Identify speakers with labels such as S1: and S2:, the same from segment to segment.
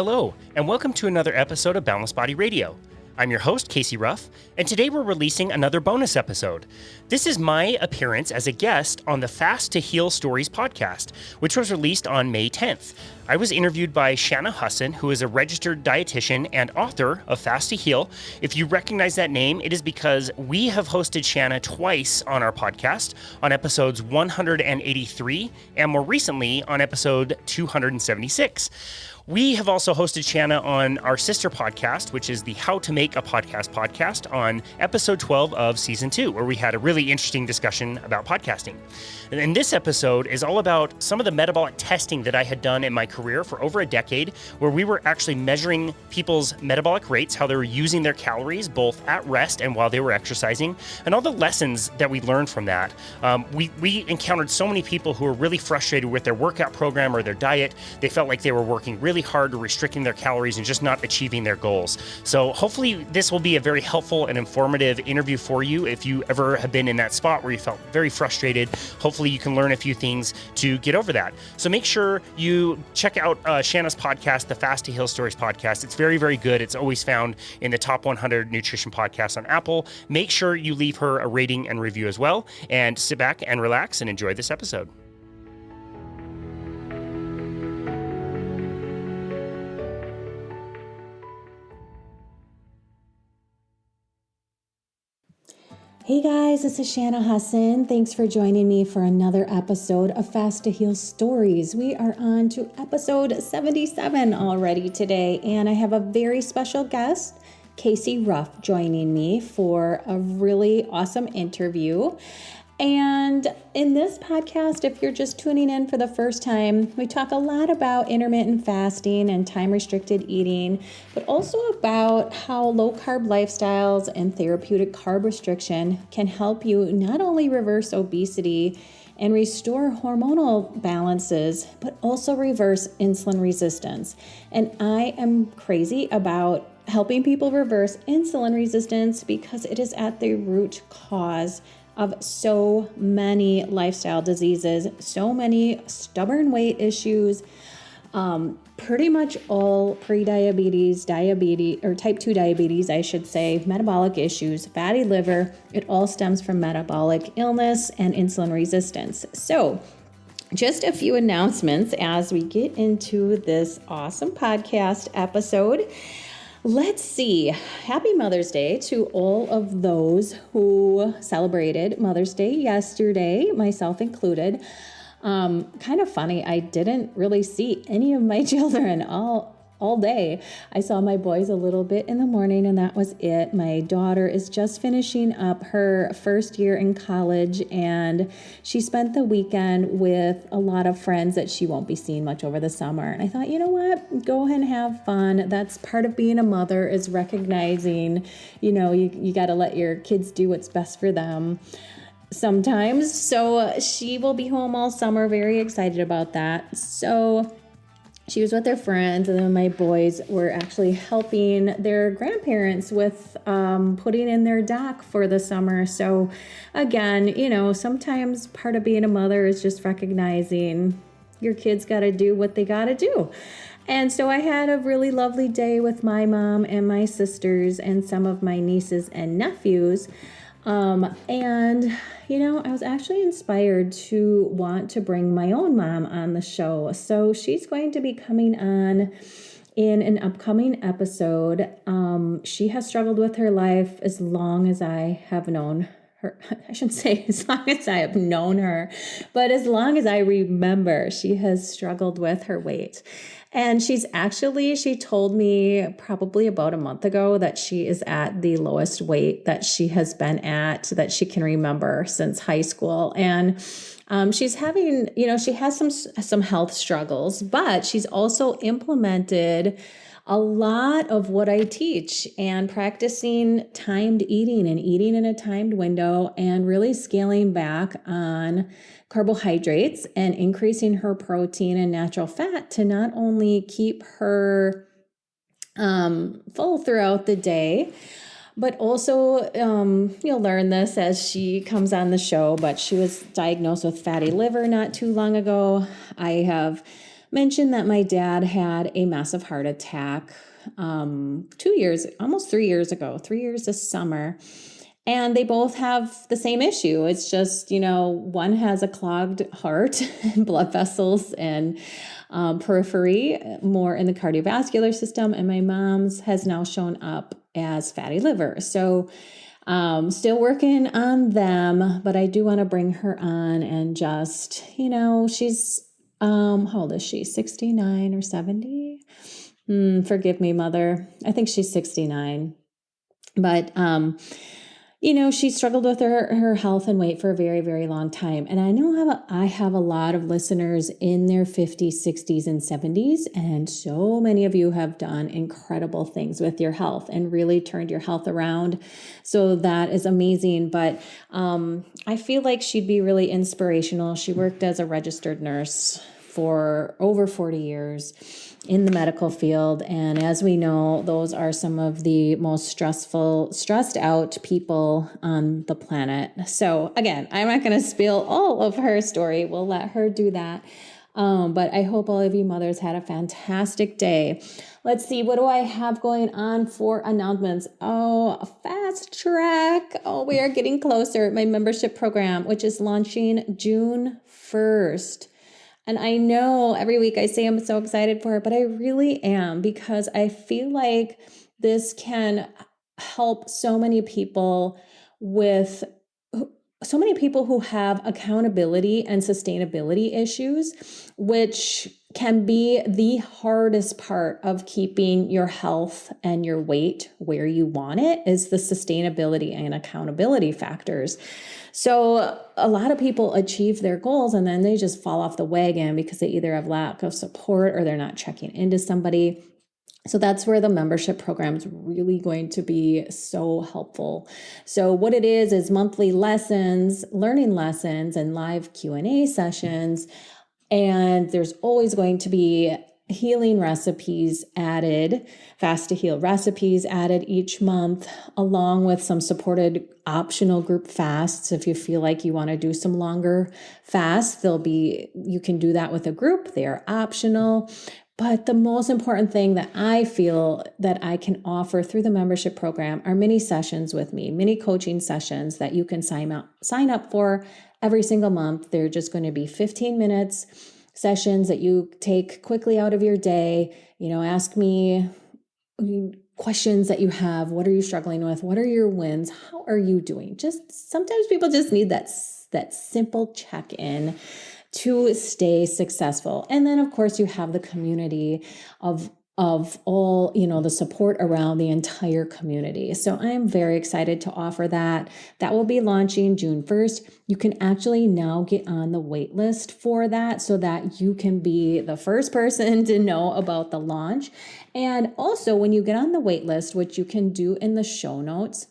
S1: Hello, and welcome to another episode of Boundless Body Radio. I'm your host, Casey Ruff, and today we're releasing another bonus episode. This is my appearance as a guest on the Fast to Heal Stories podcast, which was released on May 10th. I was interviewed by Shana.hussin, who is a registered dietitian and author of Fast to Heal. If you recognize that name, it is because we have hosted Shana twice on our podcast, on episodes 183 and more recently on episode 276. We have also hosted Shana on our sister podcast, which is the How to Make a podcast on episode 12 of season 2, where we had a really interesting discussion about podcasting. And this episode is all about some of the metabolic testing that I had done in my career for over a decade, where we were actually measuring people's metabolic rates, how they were using their calories, both at rest and while they were exercising, and all the lessons that we learned from that. We encountered so many people who were really frustrated with their workout program or their diet. They felt like they were working really hard, restricting their calories and just not achieving their goals. So hopefully this will be a very helpful and informative interview for you. If you ever have been in that spot where you felt very frustrated, hopefully you can learn a few things to get over that. So make sure you check out Shana's podcast, the Fast to Heal Stories podcast. It's very, very good. It's always found in the top 100 nutrition podcasts on Apple. Make sure you leave her a rating and review as well, and sit back and relax and enjoy this episode.
S2: Hey guys, this is Shana.hussin. Thanks for joining me for another episode of Fast to Heal Stories. We are on to episode 77 already today, and I have a very special guest, Casey Ruff, joining me for a really awesome interview. And in this podcast, if you're just tuning in for the first time, we talk a lot about intermittent fasting and time-restricted eating, but also about how low-carb lifestyles and therapeutic carb restriction can help you not only reverse obesity and restore hormonal balances, but also reverse insulin resistance. And I am crazy about helping people reverse insulin resistance because it is at the root cause of so many lifestyle diseases, so many stubborn weight issues, pretty much all pre-diabetes, diabetes, or type 2 diabetes, I should say, metabolic issues, fatty liver. It all stems from metabolic illness and insulin resistance. So just a few announcements as we get into this awesome podcast episode. Let's see. Happy Mother's Day to all of those who celebrated Mother's Day yesterday, myself included. Kind of funny, I didn't really see any of my children all day. I saw my boys a little bit in the morning, and that was it. My daughter is just finishing up her first year in college, and she spent the weekend with a lot of friends that she won't be seeing much over the summer. And I thought, you know what? Go ahead and have fun. That's part of being a mother, is recognizing, you got to let your kids do what's best for them sometimes. So she will be home all summer, very excited about that. So she was with their friends, and then my boys were actually helping their grandparents with putting in their dock for the summer. So again, sometimes part of being a mother is just recognizing your kids got to do what they got to do. And so I had a really lovely day with my mom and my sisters and some of my nieces and nephews. I was actually inspired to want to bring my own mom on the show. So she's going to be coming on in an upcoming episode. She has struggled with her life as long as I have known her. I shouldn't say as long as I have known her, but as long as I remember, she has struggled with her weight. And she told me probably about a month ago that she is at the lowest weight that she has been at, that she can remember since high school. And she's having, she has some health struggles, but she's also implemented a lot of what I teach and practicing timed eating and eating in a timed window and really scaling back on carbohydrates and increasing her protein and natural fat to not only keep her full throughout the day, but also you'll learn this as she comes on the show, but she was diagnosed with fatty liver not too long ago. I have mentioned that my dad had a massive heart attack 2 years, almost 3 years ago, 3 years this summer. And they both have the same issue. It's just, one has a clogged heart, blood vessels, and periphery, more in the cardiovascular system. And my mom's has now shown up as fatty liver. So still working on them, but I do want to bring her on and just, she's, how old is she? 69 or 70? Forgive me, mother. I think she's 69. But, she struggled with her health and weight for a very, very long time. And I know I have a lot of listeners in their 50s, 60s, and 70s. And so many of you have done incredible things with your health and really turned your health around. So that is amazing. But I feel like she'd be really inspirational. She worked as a registered nurse for over 40 years in the medical field. And as we know, those are some of the most stressed out people on the planet. So again, I'm not going to spill all of her story. We'll let her do that. But I hope all of you mothers had a fantastic day. Let's see, what do I have going on for announcements? Oh, a fast track. Oh, we are getting closer. My membership program, which is launching June 1st. And I know every week I say I'm so excited for it, but I really am, because I feel like this can help so many people who have accountability and sustainability issues, which can be the hardest part of keeping your health and your weight where you want it, is the sustainability and accountability factors. So a lot of people achieve their goals and then they just fall off the wagon because they either have lack of support or they're not checking into somebody. So that's where the membership program is really going to be so helpful. So what it is monthly lessons, learning lessons, and live Q&A sessions. And there's always going to be healing recipes added, fast to heal recipes added each month, along with some supported optional group fasts. If you feel like you want to do some longer fasts, you can do that with a group. They are optional. But the most important thing that I feel that I can offer through the membership program are mini sessions with me, mini coaching sessions that you can sign up for every single month. They're just going to be 15 minutes sessions that you take quickly out of your day. Ask me questions that you have. What are you struggling with? What are your wins? How are you doing? Just sometimes people just need that simple check-in to stay successful. And then of course you have the community of all, the support around the entire community. So I'm very excited to offer that. That will be launching June 1st. You can actually now get on the wait list for that so that you can be the first person to know about the launch. And also when you get on the wait list, which you can do in the show notes,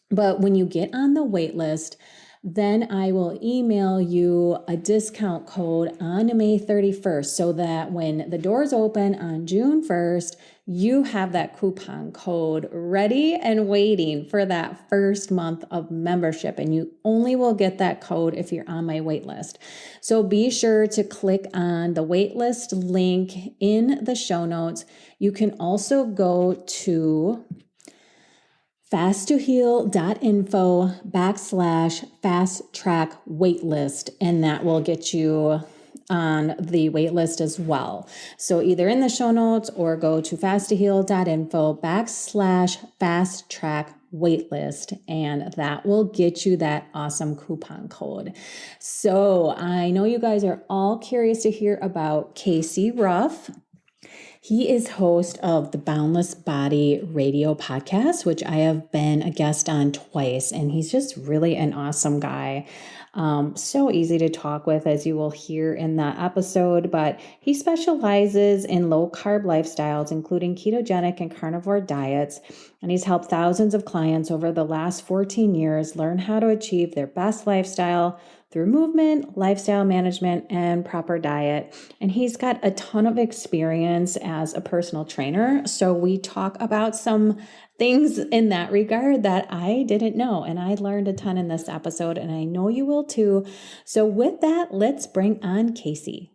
S2: but when you get on the wait list, then I will email you a discount code on May 31st so that when the doors open on June 1st, you have that coupon code ready and waiting for that first month of membership. And you only will get that code if you're on my wait list. So be sure to click on the wait list link in the show notes. You can also go to fast2heal.info/fast track waitlist, and that will get you on the waitlist as well. So either in the show notes or go to fast2heal.info/fast track waitlist, and that will get you that awesome coupon code. So I know you guys are all curious to hear about Casey Ruff. He is host of the Boundless Body radio podcast, which I have been a guest on twice, and he's just really an awesome guy. So easy to talk with, as you will hear in that episode, but he specializes in low-carb lifestyles, including ketogenic and carnivore diets, and he's helped thousands of clients over the last 14 years learn how to achieve their best lifestyle through movement, lifestyle management, and proper diet. And he's got a ton of experience as a personal trainer. So we talk about some things in that regard that I didn't know. And I learned a ton in this episode, and I know you will too. So with that, let's bring on Casey.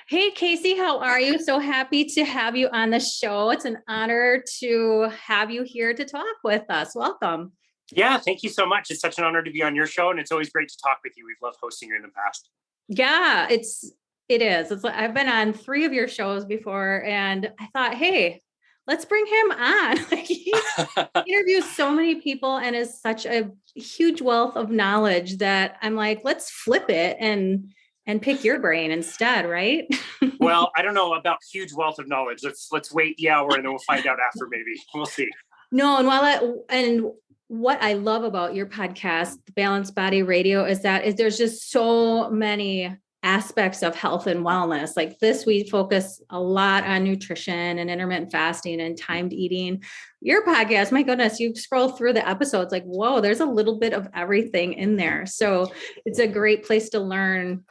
S2: Hey, Casey, how are you? So happy to have you on the show. It's an honor to have you here to talk with us. Welcome.
S1: Yeah, thank you so much. It's such an honor to be on your show, and it's always great to talk with you. We've loved hosting you in the past.
S2: Yeah, it is. It's like I've been on 3 of your shows before, and I thought, hey, let's bring him on. Like he interviews so many people and is such a huge wealth of knowledge that I'm like, let's flip it and pick your brain instead, right?
S1: Well, I don't know about huge wealth of knowledge. Let's wait the hour and then we'll find out after. Maybe we'll see.
S2: No, and what I love about your podcast, Balanced Body Radio, is that there's just so many aspects of health and wellness. Like this, we focus a lot on nutrition and intermittent fasting and timed eating. Your podcast, my goodness, you scroll through the episodes like, whoa, there's a little bit of everything in there. So it's a great place to learn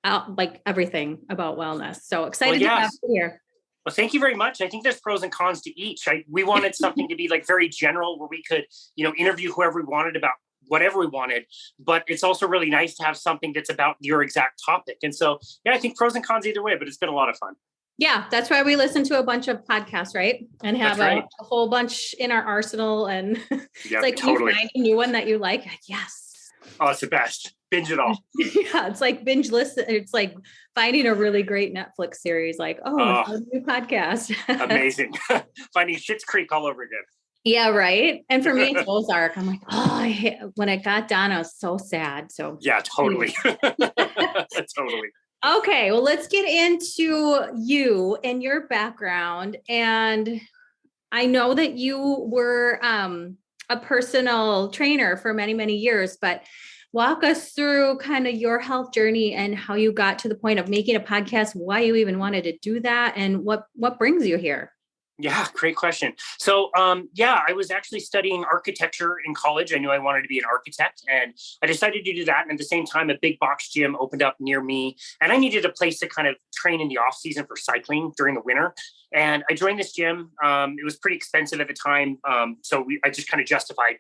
S2: out like everything about wellness. So excited to have you here.
S1: Well, thank you very much. I think there's pros and cons to each. We wanted something to be like very general where we could, interview whoever we wanted about whatever we wanted, but it's also really nice to have something that's about your exact topic. And so, I think pros and cons either way, but it's been a lot of fun.
S2: Yeah, that's why we listen to a bunch of podcasts, right? And have a whole bunch in our arsenal. And it's like, totally. You find a new one that you like. Yes.
S1: Oh, it's the best. Binge it all.
S2: Yeah, it's like binge listen. It's like finding a really great Netflix series. Like, a new podcast.
S1: Amazing. Finding Schitt's Creek all over again.
S2: Yeah, right. And for me, it's Ozark. I'm like, when it got done, I was so sad. So
S1: yeah, totally. Totally.
S2: Okay, well, let's get into you and your background. And I know that you were a personal trainer for many, many years, but walk us through kind of your health journey and how you got to the point of making a podcast, why you even wanted to do that, and what brings you here.
S1: Yeah, great question. So, I was actually studying architecture in college. I knew I wanted to be an architect, and I decided to do that. And at the same time, a big box gym opened up near me, and I needed a place to kind of train in the off season for cycling during the winter. And I joined this gym. It was pretty expensive at the time. I just kind of justified,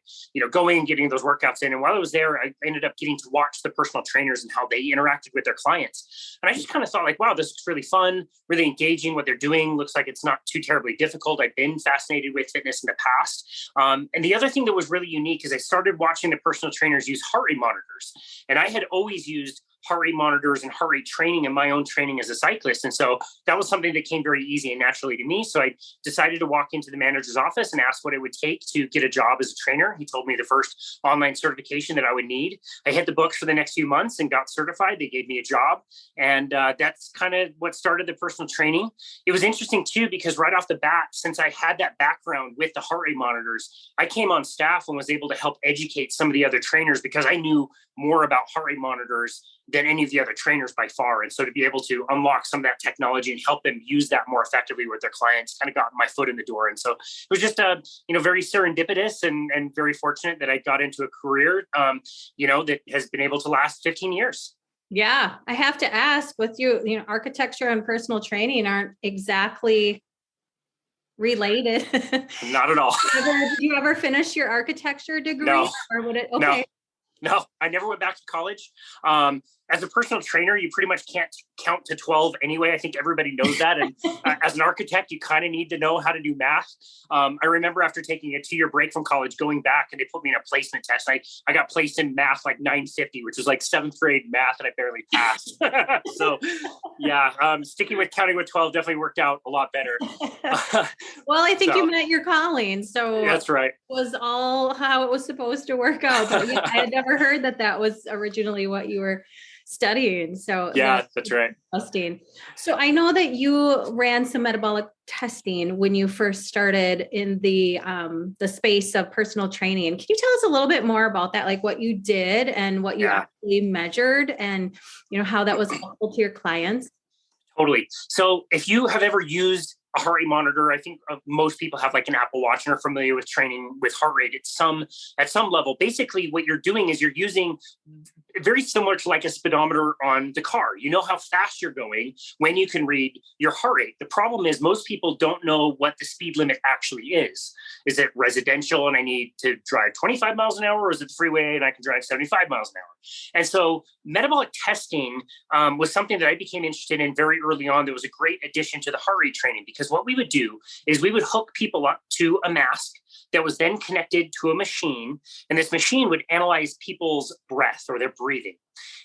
S1: going and getting those workouts in. And while I was there, I ended up getting to watch the personal trainers and how they interacted with their clients. And I just kind of thought like, wow, this is really fun, really engaging. What they're doing looks like it's not too terribly difficult. I've been fascinated with fitness in the past. And the other thing that was really unique is I started watching the personal trainers use heart rate monitors. And I had always used heart rate monitors and heart rate training in my own training as a cyclist. And so that was something that came very easy and naturally to me. So I decided to walk into the manager's office and ask what it would take to get a job as a trainer. He told me the first online certification that I would need. I hit the books for the next few months and got certified. They gave me a job. And that's kind of what started the personal training. It was interesting too, because right off the bat, since I had that background with the heart rate monitors, I came on staff and was able to help educate some of the other trainers because I knew more about heart rate monitors than any of the other trainers by far. And so to be able to unlock some of that technology and help them use that more effectively with their clients kind of got my foot in the door. And so it was just, very serendipitous and very fortunate that I got into a career, that has been able to last 15 years.
S2: Yeah. I have to ask with you, architecture and personal training aren't exactly related.
S1: Not at all.
S2: Did you ever finish your architecture degree?
S1: No.
S2: Or would it? Okay.
S1: No, I never went back to college. As a personal trainer, you pretty much can't count to 12 anyway. I think everybody knows that. And as an architect, you kind of need to know how to do math. I remember after taking a 2-year break from college, going back and they put me in a placement test. I got placed in math like 950, which was like 7th grade math, and I barely passed. So sticking with counting with 12 definitely worked out a lot better.
S2: Well, I think you met your calling. So
S1: that's right.
S2: It was all how it was supposed to work out. But I had never heard that was originally what you were studying. So
S1: that's right.
S2: Interesting. So I know that you ran some metabolic testing when you first started in the space of personal training. Can you tell us a little bit more about that? Like what you did and what you actually measured and, how that was helpful to your clients?
S1: Totally. So if you have ever used a heart rate monitor. I think most people have like an Apple Watch and are familiar with training with heart rate at some level. Basically, what you're doing is you're using very similar to like a speedometer on the car. You know how fast you're going when you can read your heart rate. The problem is most people don't know what the speed limit actually is. Is it residential and I need to drive 25 miles an hour, or is it the freeway and I can drive 75 miles an hour? And so metabolic testing was something that I became interested in very early on. That was a great addition to the heart rate training, because what we would do is we would hook people up to a mask that was then connected to a machine, and this machine would analyze people's breath or their breathing.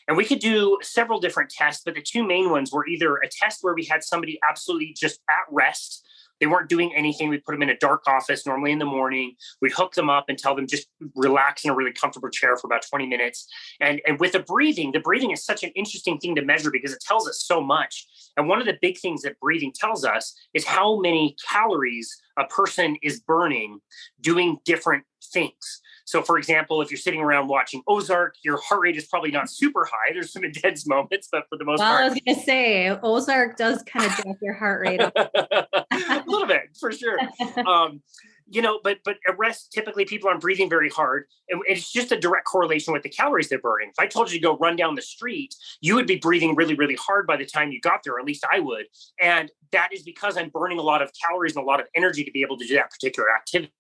S1: And we could do several different tests, but the two main ones were either a test where we had somebody absolutely just at rest. They weren't doing anything. We put them in a dark office, normally in the morning. We'd hook them up and tell them just relax in a really comfortable chair for about 20 minutes. And with the breathing is such an interesting thing to measure because it tells us so much. And one of the big things that breathing tells us is how many calories a person is burning doing different things. So for example, if you're sitting around watching Ozark, your heart rate is probably not super high. There's some intense moments, but for the most part.
S2: I was going to say, Ozark does kind of jack your heart rate up.
S1: A little bit, for sure. But at rest, typically people aren't breathing very hard. And it's just a direct correlation with the calories they're burning. If I told you to go run down the street, you would be breathing really, really hard by the time you got there, or at least I would. And that is because I'm burning a lot of calories and a lot of energy to be able to do that particular activity.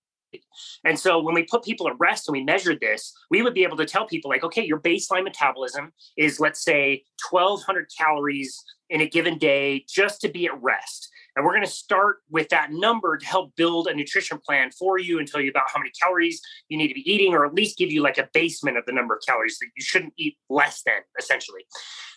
S1: And so when we put people at rest and we measured this, we would be able to tell people like, okay, your baseline metabolism is, let's say, 1,200 calories in a given day just to be at rest. And we're going to start with that number to help build a nutrition plan for you and tell you about how many calories you need to be eating, or at least give you like a basement of the number of calories that you shouldn't eat less than, essentially.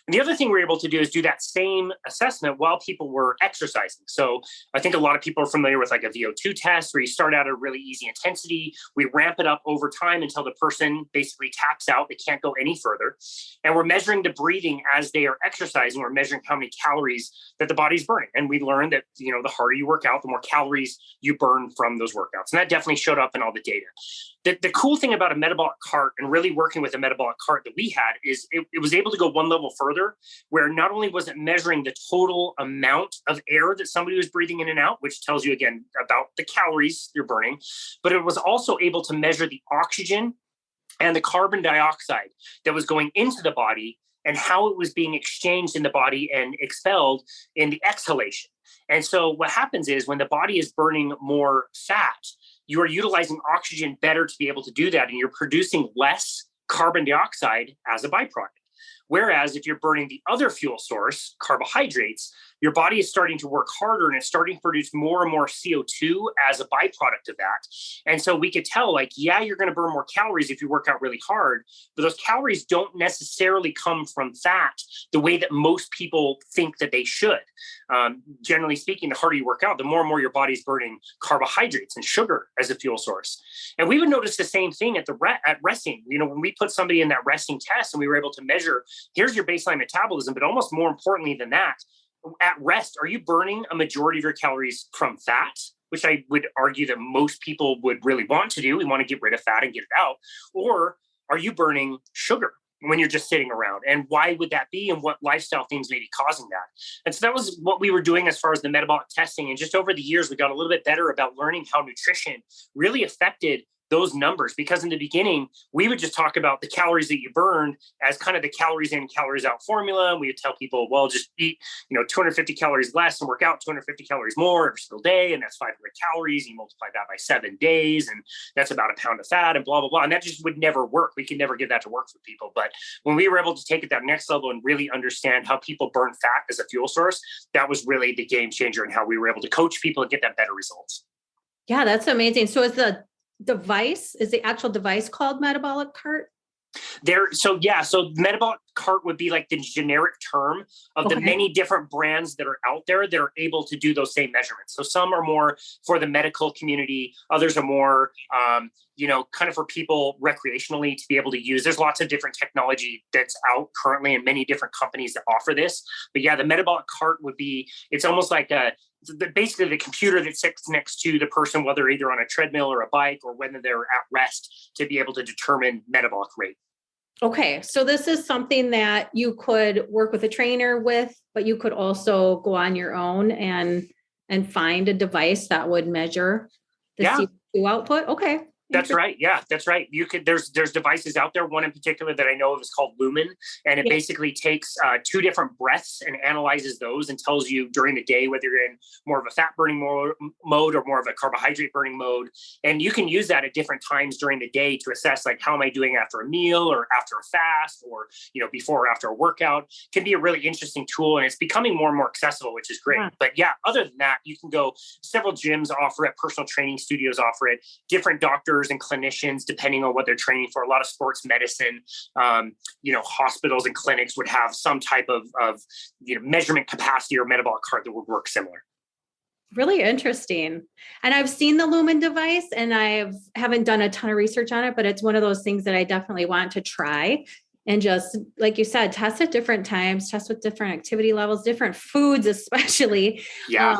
S1: And the other thing we're able to do is do that same assessment while people were exercising. So I think a lot of people are familiar with like a VO2 test, where you start out at a really easy intensity. We ramp it up over time until the person basically taps out. They can't go any further. And we're measuring the breathing as they are exercising. We're measuring how many calories that the body's burning. And we learned that, the harder you work out, the more calories you burn from those workouts. And that definitely showed up in all the data. The cool thing about a metabolic cart and really working with a metabolic cart that we had is it was able to go one level further, where not only was it measuring the total amount of air that somebody was breathing in and out, which tells you again about the calories you're burning, but it was also able to measure the oxygen and the carbon dioxide that was going into the body and how it was being exchanged in the body and expelled in the exhalation. And so what happens is when the body is burning more fat, you are utilizing oxygen better to be able to do that, and you're producing less carbon dioxide as a byproduct. Whereas if you're burning the other fuel source, carbohydrates, your body is starting to work harder and it's starting to produce more and more CO2 as a byproduct of that. And so we could tell, like, yeah, you're going to burn more calories if you work out really hard, but those calories don't necessarily come from fat the way that most people think that they should. Generally speaking, the harder you work out, the more and more your body's burning carbohydrates and sugar as a fuel source. And we would notice the same thing at resting. When we put somebody in that resting test and we were able to measure, here's your baseline metabolism, but almost more importantly than that, at rest, are you burning a majority of your calories from fat, which I would argue that most people would really want to do? We want to get rid of fat and get it out. Or are you burning sugar when you're just sitting around? And why would that be? And what lifestyle things may be causing that? And so that was what we were doing as far as the metabolic testing. And just over the years, we got a little bit better about learning how nutrition really affected those numbers, because in the beginning, we would just talk about the calories that you burned as kind of the calories in, calories out formula. And we would tell people, well, just eat, 250 calories less and work out 250 calories more every single day. And that's 500 calories. You multiply that by 7 days, and that's about a pound of fat and blah, blah, blah. And that just would never work. We could never get that to work for people. But when we were able to take it that next level and really understand how people burn fat as a fuel source, that was really the game changer in how we were able to coach people and get that better results.
S2: Yeah, that's amazing. So is the actual device called Metabolic Cart?
S1: So metabolic cart would be like the generic term of the many different brands that are out there that are able to do those same measurements. So some are more for the medical community. Others are more, kind of for people recreationally to be able to use. There's lots of different technology that's out currently and many different companies that offer this. But yeah, the metabolic cart it's almost like basically the computer that sits next to the person, whether either on a treadmill or a bike or whether they're at rest, to be able to determine metabolic rate.
S2: Okay. So this is something that you could work with a trainer with, but you could also go on your own and and find a device that would measure the CO2 output? Okay.
S1: That's right. Yeah, that's right. You could, there's devices out there. One in particular that I know of is called Lumen, and it basically takes 2 different breaths and analyzes those and tells you during the day whether you're in more of a fat burning mode or more of a carbohydrate burning mode. And you can use that at different times during the day to assess, like, how am I doing after a meal or after a fast, or, before or after a workout. It can be a really interesting tool, and it's becoming more and more accessible, which is great. Yeah. But yeah, other than that, you can go, several gyms offer it, personal training studios offer it, different doctors and clinicians, depending on what they're training for. A lot of sports medicine, hospitals and clinics would have some type of measurement capacity or metabolic cart that would work similar.
S2: Really interesting. And I've seen the Lumen device, and haven't done a ton of research on it, but it's one of those things that I definitely want to try. And just like you said, test at different times, test with different activity levels, different foods, especially.
S1: Yeah.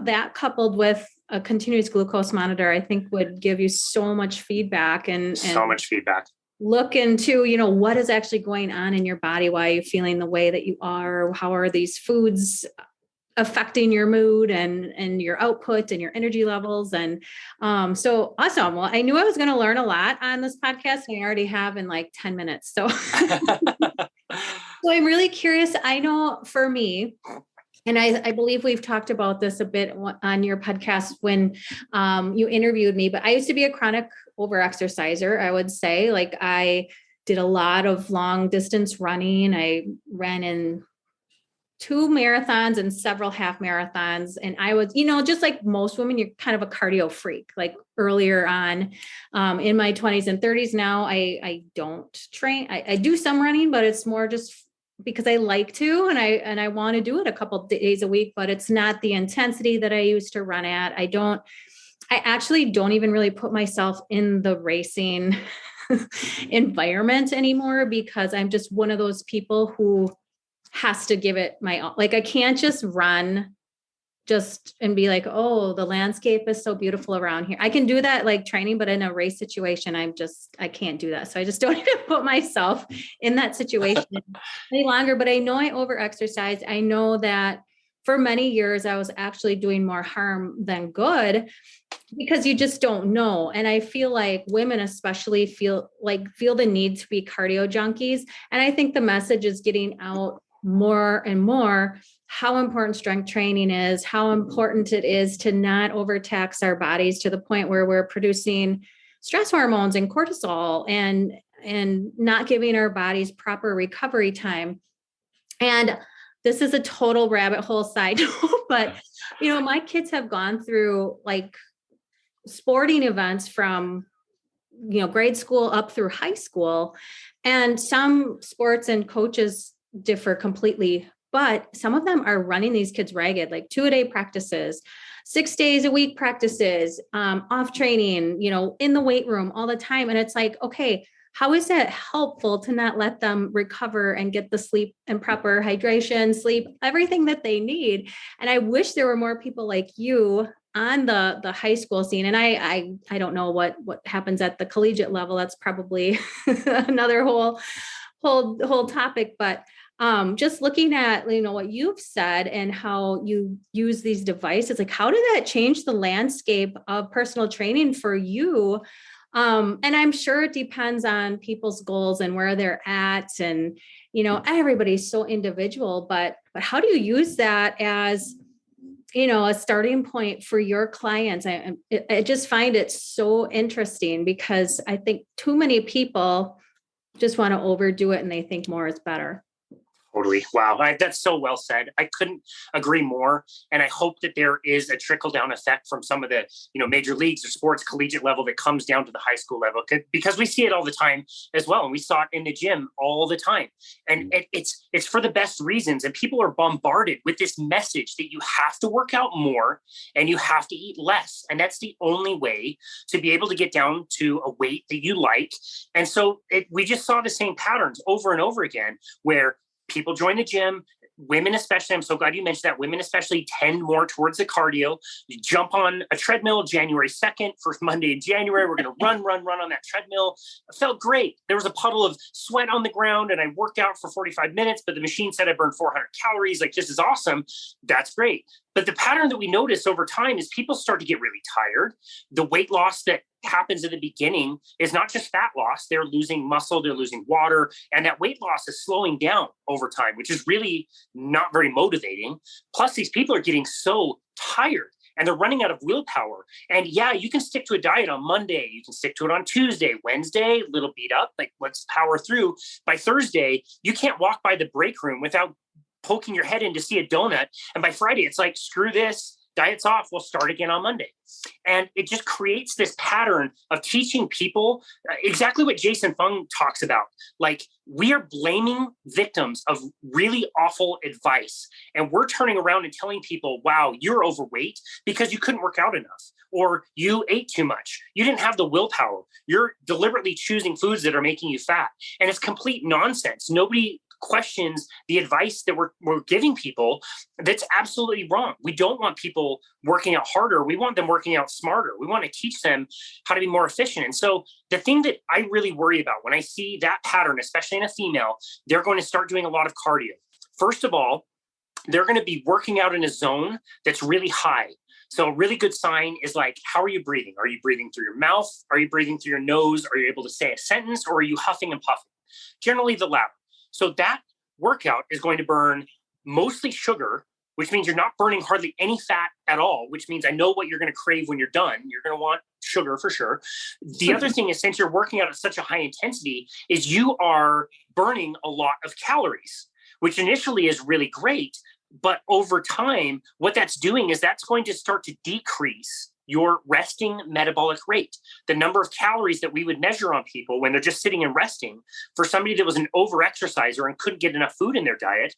S2: That coupled with a continuous glucose monitor, I think would give you so much feedback and
S1: so much feedback.
S2: Look into, what is actually going on in your body, why are you feeling the way that you are, how are these foods affecting your mood and your output and your energy levels. And so awesome. Well, I knew I was going to learn a lot on this podcast, and I already have in like 10 minutes. So, so I'm really curious. I know for me, and I believe we've talked about this a bit on your podcast when you interviewed me, but I used to be a chronic overexerciser. I would say, like, I did a lot of long distance running. I ran in 2 marathons and several half marathons. And I was, just like most women, you're kind of a cardio freak, like earlier on in my 20s and 30s. Now I don't train. I do some running, but it's more just because I like to, and I want to do it a couple of days a week, but it's not the intensity that I used to run at. I actually don't even really put myself in the racing environment anymore, because I'm just one of those people who has to give it my all. Like, I can't just run and be like, oh, the landscape is so beautiful around here. I can do that, like training, but in a race situation, I can't do that. So I just don't even put myself in that situation any longer. But I know I overexercise. I know that for many years, I was actually doing more harm than good, because you just don't know. And I feel like women especially feel the need to be cardio junkies. And I think the message is getting out more and more how important strength training is, how important it is to not overtax our bodies to the point where we're producing stress hormones and cortisol and not giving our bodies proper recovery time. And this is a total rabbit hole side note, but my kids have gone through like sporting events from grade school up through high school, and some sports and coaches differ completely, but some of them are running these kids ragged, like 2-a-day practices, 6 days a week practices, off training, in the weight room all the time. And it's like, okay, how is that helpful to not let them recover and get the sleep and proper hydration, sleep, everything that they need? And I wish there were more people like you on the high school scene. And I don't know what happens at the collegiate level. That's probably another whole topic, but just looking at, what you've said and how you use these devices, like, how did that change the landscape of personal training for you? And I'm sure it depends on people's goals and where they're at. And, everybody's so individual, but how do you use that as, a starting point for your clients? I just find it so interesting, because I think too many people just want to overdo it and they think more is better.
S1: Totally. Wow. That's so well said. I couldn't agree more. And I hope that there is a trickle down effect from some of the, major leagues or sports collegiate level that comes down to the high school level, because we see it all the time as well. And we saw it in the gym all the time. And it's for the best reasons. And people are bombarded with this message that you have to work out more and you have to eat less. And that's the only way to be able to get down to a weight that you like. And so we just saw the same patterns over and over again, where people join the gym, women especially. I'm so glad you mentioned that. Women especially tend more towards the cardio. You jump on a treadmill January 2nd, first Monday in January. We're going to run on that treadmill. It felt great. There was a puddle of sweat on the ground and I worked out for 45 minutes, but the machine said I burned 400 calories. Like, this is awesome. That's great. But the pattern that we notice over time is people start to get really tired. The weight loss that happens at the beginning is not just fat loss. They're losing muscle, they're losing water, and that weight loss is slowing down over time, which is really not very motivating. Plus, these people are getting so tired and they're running out of willpower. And yeah, you can stick to a diet on Monday, you can stick to it on Tuesday, Wednesday, a little beat up, like let's power through. By Thursday, you can't walk by the break room without poking your head in to see a donut. And by Friday, it's like, screw this, diet's off, we'll start again on Monday. And it just creates this pattern of teaching people exactly what Jason Fung talks about. Like, we are blaming victims of really awful advice. And we're turning around and telling people, wow, you're overweight because you couldn't work out enough, or you ate too much. You didn't have the willpower. You're deliberately choosing foods that are making you fat. And it's complete nonsense. Nobody questions the advice that we're giving people. That's absolutely wrong. We don't want people working out harder. We want them working out smarter. We want to teach them how to be more efficient. And so the thing that I really worry about when I see that pattern, especially in a female, they're going to start doing a lot of cardio. First of all, they're going to be working out in a zone that's really high. So a really good sign is like, how are you breathing? Are you breathing through your mouth? Are you breathing through your nose? Are you able to say a sentence, or are you huffing and puffing? Generally the latter. So that workout is going to burn mostly sugar, which means you're not burning hardly any fat at all, which means I know what you're going to crave when you're done. You're going to want sugar for sure. The other thing is, since you're working out at such a high intensity, is you are burning a lot of calories, which initially is really great. But over time, what that's doing is that's going to start to decrease your resting metabolic rate. The number of calories that we would measure on people when they're just sitting and resting, for somebody that was an over-exerciser and couldn't get enough food in their diet,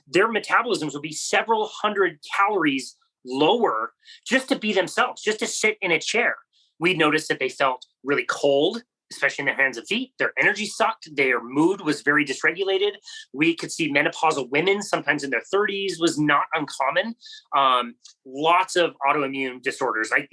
S1: their metabolisms would be several hundred calories lower just to be themselves, just to sit in a chair. We noticed that they felt really cold, especially in their hands and feet. Their energy sucked. Their mood was very dysregulated. We could see menopausal women, sometimes in their 30s, was not uncommon. Lots of autoimmune disorders, like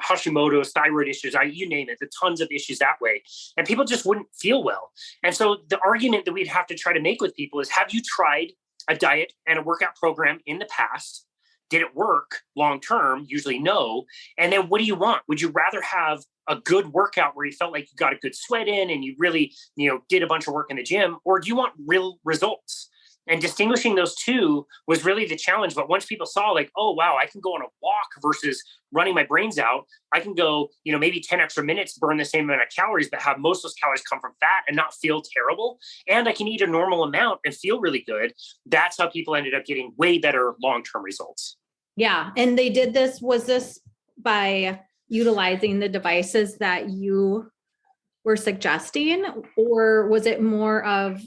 S1: Hashimoto's, thyroid issues, you name it, the tons of issues that way. And people just wouldn't feel well. And so the argument that we'd have to try to make with people is, have you tried a diet and a workout program in the past? Did it work long-term? Usually no. And then what do you want? Would you rather have a good workout where you felt like you got a good sweat in and you really, did a bunch of work in the gym? Or do you want real results? And distinguishing those two was really the challenge. But once people saw like, oh, wow, I can go on a walk versus running my brains out. I can go, maybe 10 extra minutes, burn the same amount of calories, but have most of those calories come from fat and not feel terrible. And I can eat a normal amount and feel really good. That's how people ended up getting way better long-term results.
S2: Yeah. And they did this, was this by utilizing the devices that you were suggesting, or was it more of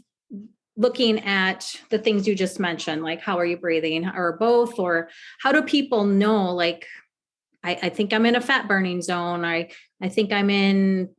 S2: looking at the things you just mentioned, like how are you breathing, or both? Or how do people know, like, I think I'm in a fat burning zone. I think I'm in,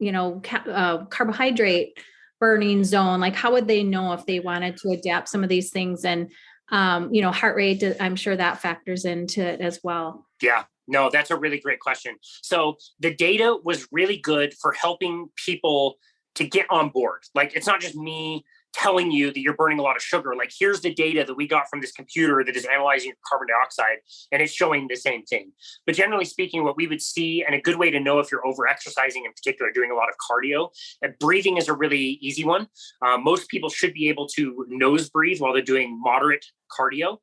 S2: carbohydrate burning zone. Like, how would they know if they wanted to adapt some of these things? And, heart rate, I'm sure that factors into it as well.
S1: Yeah. No, that's a really great question. So the data was really good for helping people to get on board. Like, it's not just me telling you that you're burning a lot of sugar. Like, here's the data that we got from this computer that is analyzing your carbon dioxide, and it's showing the same thing. But generally speaking, what we would see, and a good way to know if you're over exercising, in particular, doing a lot of cardio, breathing is a really easy one. Most people should be able to nose breathe while they're doing moderate cardio.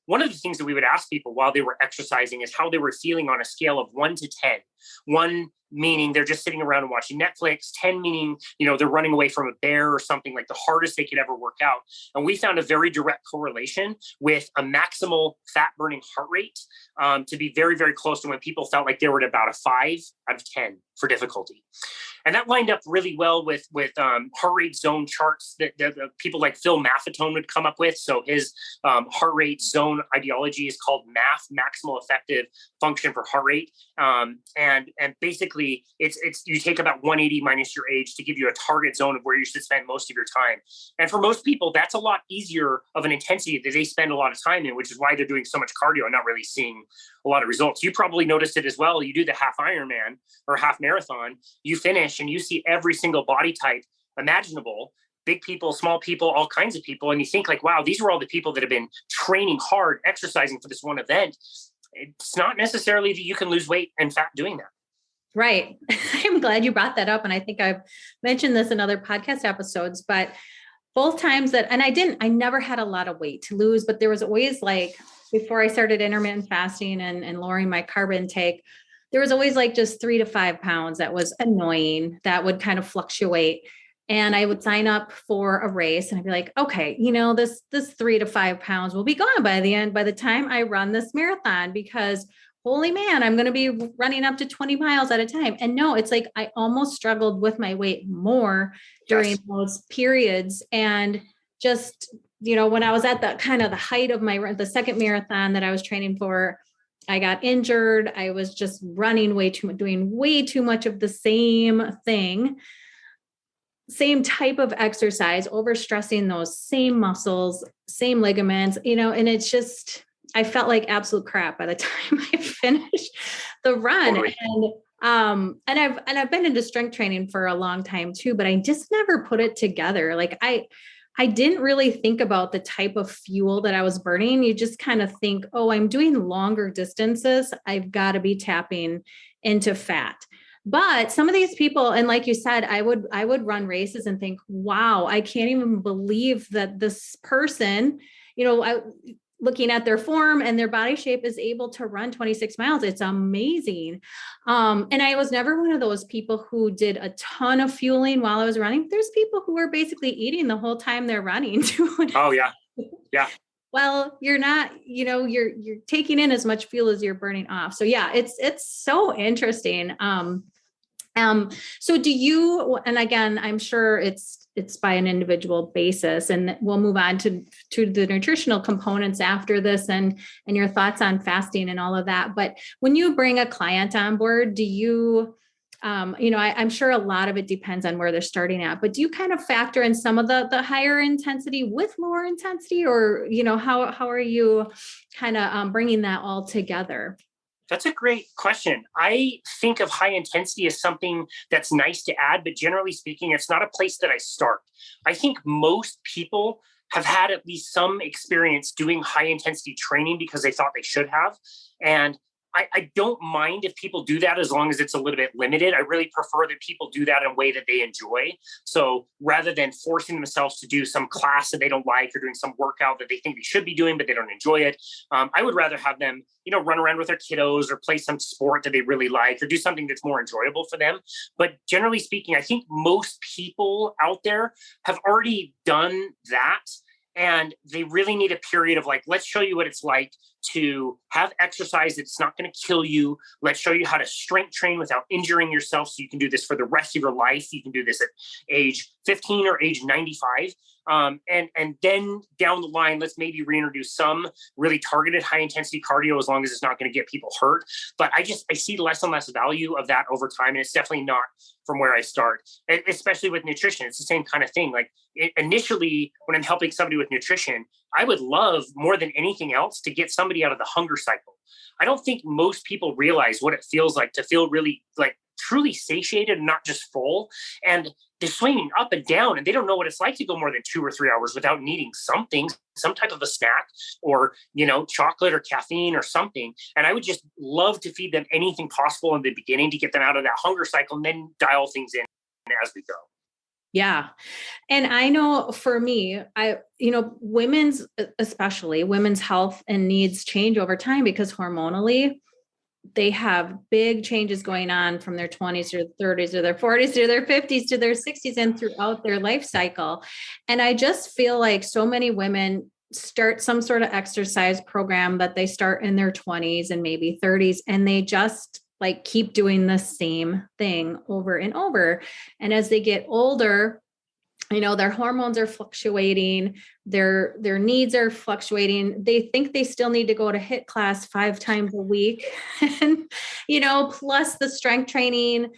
S1: One of the things that we would ask people while they were exercising is how they were feeling on a scale of 1 to 10. 1 meaning they're just sitting around and watching Netflix, 10 meaning, they're running away from a bear or something, like the hardest they could ever work out. And we found a very direct correlation with a maximal fat burning heart rate to be very, very close to when people felt like they were at about a 5 out of 10 for difficulty. And that lined up really well with heart rate zone charts that people like Phil Maffetone would come up with. So his heart rate zone ideology is called MAF, maximal effective function for heart rate. And basically it's you take about 180 minus your age to give you a target zone of where you should spend most of your time. And for most people, that's a lot easier of an intensity that they spend a lot of time in, which is why they're doing so much cardio and not really seeing a lot of results. You probably noticed it as well. You do the half Ironman or half marathon, you finish and you see every single body type imaginable big people, small people, all kinds of people. And you think like, wow, these are all the people that have been training hard, exercising for this one event. It's not necessarily that you can lose weight and fat doing that.
S2: Right. I'm glad you brought that up. And I think I've mentioned this in other podcast episodes, but both times that, and I never had a lot of weight to lose, but there was always like, before I started intermittent fasting and lowering my carb intake, there was always like just 3 to 5 pounds that was annoying, that would kind of fluctuate. And I would sign up for a race and I'd be like, okay, this 3 to 5 pounds will be gone by the time I run this marathon, because holy man, I'm going to be running up to 20 miles at a time. And no, it's like, I almost struggled with my weight more during those periods. And just, when I was at the kind of the height of the second marathon that I was training for, I got injured. I was just running way too much, doing way too much of the same thing, same type of exercise, overstressing those same muscles, same ligaments, and it's just, I felt like absolute crap by the time I finished the run.
S1: Totally.
S2: And I've been into strength training for a long time too, but I just never put it together. Like I didn't really think about the type of fuel that I was burning. You just kind of think, oh, I'm doing longer distances, I've got to be tapping into fat. But some of these people, and like you said, I would run races and think, wow, I can't even believe that this person, looking at their form and their body shape, is able to run 26 miles. It's amazing. And I was never one of those people who did a ton of fueling while I was running. There's people who are basically eating the whole time they're running.
S1: Oh yeah. Yeah.
S2: Well, you're not, you're taking in as much fuel as you're burning off. So yeah, it's so interesting. So do you, and again, I'm sure it's by an individual basis, and we'll move on to the nutritional components after this and your thoughts on fasting and all of that. But when you bring a client on board, do you, I'm sure a lot of it depends on where they're starting at, but do you kind of factor in some of the higher intensity with lower intensity, or, how are you kind of bringing that all together?
S1: That's a great question. I think of high intensity as something that's nice to add, but generally speaking, it's not a place that I start. I think most people have had at least some experience doing high intensity training because they thought they should have. And I don't mind if people do that as long as it's a little bit limited. I really prefer that people do that in a way that they enjoy. So rather than forcing themselves to do some class that they don't like, or doing some workout that they think they should be doing, but they don't enjoy it, I would rather have them, run around with their kiddos or play some sport that they really like, or do something that's more enjoyable for them. But generally speaking, I think most people out there have already done that. And they really need a period of like, let's show you what it's like to have exercise that's not going to kill you. Let's show you how to strength train without injuring yourself, so you can do this for the rest of your life. You can do this at age 15 or age 95. And then down the line, let's maybe reintroduce some really targeted high intensity cardio, as long as it's not going to get people hurt. But I see less and less value of that over time. And it's definitely not from where I start, especially with nutrition. It's the same kind of thing. Like initially, when I'm helping somebody with nutrition, I would love more than anything else to get somebody out of the hunger cycle. I don't think most people realize what it feels like to feel really like truly satiated and not just full. And they're swinging up and down, and they don't know what it's like to go more than 2 or 3 hours without needing something, some type of a snack, or, chocolate or caffeine or something. And I would just love to feed them anything possible in the beginning to get them out of that hunger cycle, and then dial things in as we go.
S2: Yeah. And I know for me, especially women's health and needs change over time, because hormonally they have big changes going on from their 20s to their 30s to their 40s to their 50s to their 60s and throughout their life cycle. And I just feel like so many women start some sort of exercise program that they start in their 20s and maybe 30s, and they just like keep doing the same thing over and over. And as they get older, their hormones are fluctuating, their needs are fluctuating. They think they still need to go to HIIT class 5 times a week and, plus the strength training.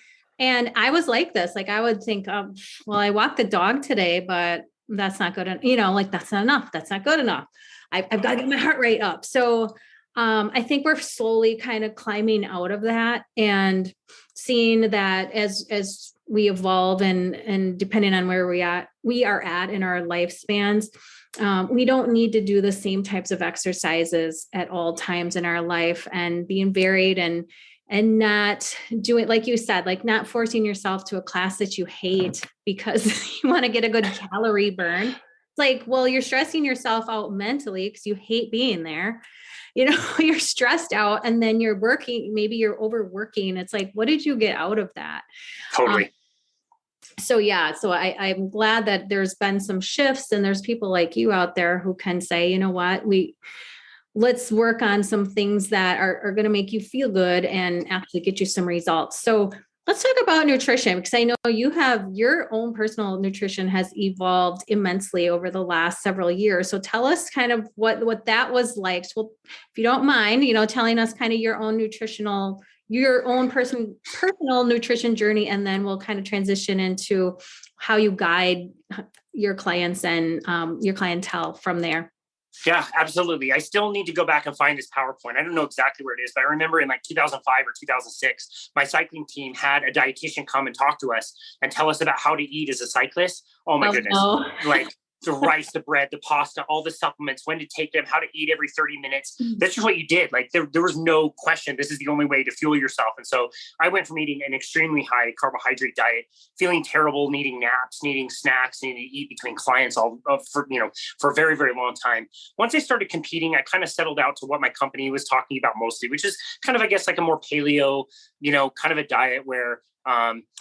S2: And I was like this, like I would think, well, I walked the dog today, but that's not good. That's not enough. That's not good enough. I've got to get my heart rate up. So I think we're slowly kind of climbing out of that and seeing that as we evolve and depending on where we are at in our lifespans, we don't need to do the same types of exercises at all times in our life, and being varied and not doing, like you said, like not forcing yourself to a class that you hate because you want to get a good calorie burn. It's like, well, you're stressing yourself out mentally because you hate being there. You're stressed out, and then you're working, maybe you're overworking. It's like, what did you get out of that?
S1: Totally.
S2: So I'm glad that there's been some shifts, and there's people like you out there who can say, you know what, let's work on some things that are going to make you feel good and actually get you some results. So let's talk about nutrition, because I know you have your own personal nutrition has evolved immensely over the last several years. So tell us kind of what that was like. So if you don't mind, telling us kind of your own personal nutrition journey, and then we'll kind of transition into how you guide your clients and your clientele from there.
S1: Yeah, absolutely. I still need to go back and find this PowerPoint. I don't know exactly where it is, but I remember in like 2005 or 2006, my cycling team had a dietitian come and talk to us and tell us about how to eat as a cyclist. Oh my goodness. No. Like the rice, the bread, the pasta, all the supplements, when to take them, how to eat every 30 minutes. That's just what you did. Like there was no question. This is the only way to fuel yourself. And so I went from eating an extremely high carbohydrate diet, feeling terrible, needing naps, needing snacks, needing to eat between clients for a very, very long time. Once I started competing, I kind of settled out to what my company was talking about mostly, which is kind of, I guess, like a more paleo, kind of a diet where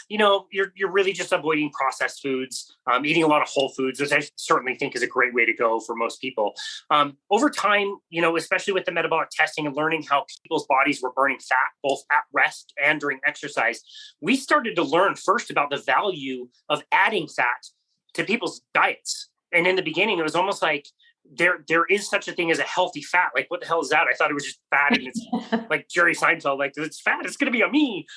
S1: you're really just avoiding processed foods, eating a lot of whole foods, which I certainly think is a great way to go for most people. Over time, especially with the metabolic testing and learning how people's bodies were burning fat, both at rest and during exercise, we started to learn first about the value of adding fat to people's diets. And in the beginning, it was almost like, there is such a thing as a healthy fat. Like, what the hell is that? I thought it was just fat, and it's like Jerry Seinfeld, like, it's fat, it's going to be on me.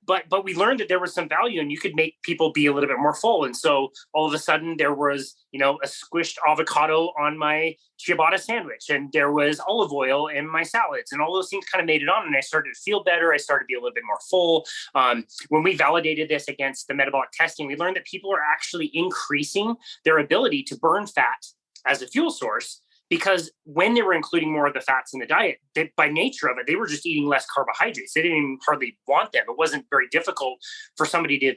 S1: But we learned that there was some value, and you could make people be a little bit more full. And so all of a sudden there was, a squished avocado on my ciabatta sandwich, and there was olive oil in my salads, and all those things kind of made it on. And I started to feel better. I started to be a little bit more full. When we validated this against the metabolic testing, we learned that people are actually increasing their ability to burn fat as a fuel source, because when they were including more of the fats in the diet, by nature of it, they were just eating less carbohydrates. They didn't even hardly want them. It wasn't very difficult for somebody to,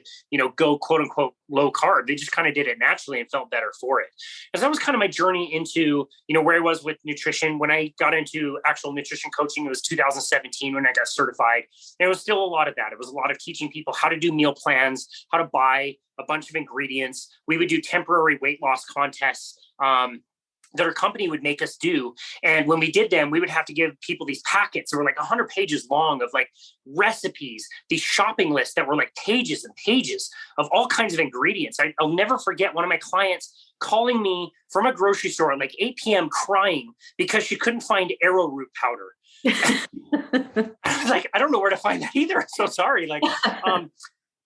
S1: go quote unquote low carb. They just kind of did it naturally and felt better for it. And so that was kind of my journey into, where I was with nutrition. When I got into actual nutrition coaching, it was 2017 when I got certified. And it was still a lot of that. It was a lot of teaching people how to do meal plans, how to buy a bunch of ingredients. We would do temporary weight loss contests that our company would make us do. And when we did them, we would have to give people these packets that were like 100 pages long of like recipes, these shopping lists that were like pages and pages of all kinds of ingredients. I'll never forget one of my clients calling me from a grocery store at like 8 p.m. crying because she couldn't find arrowroot powder. I was like, I don't know where to find that either. I'm so sorry.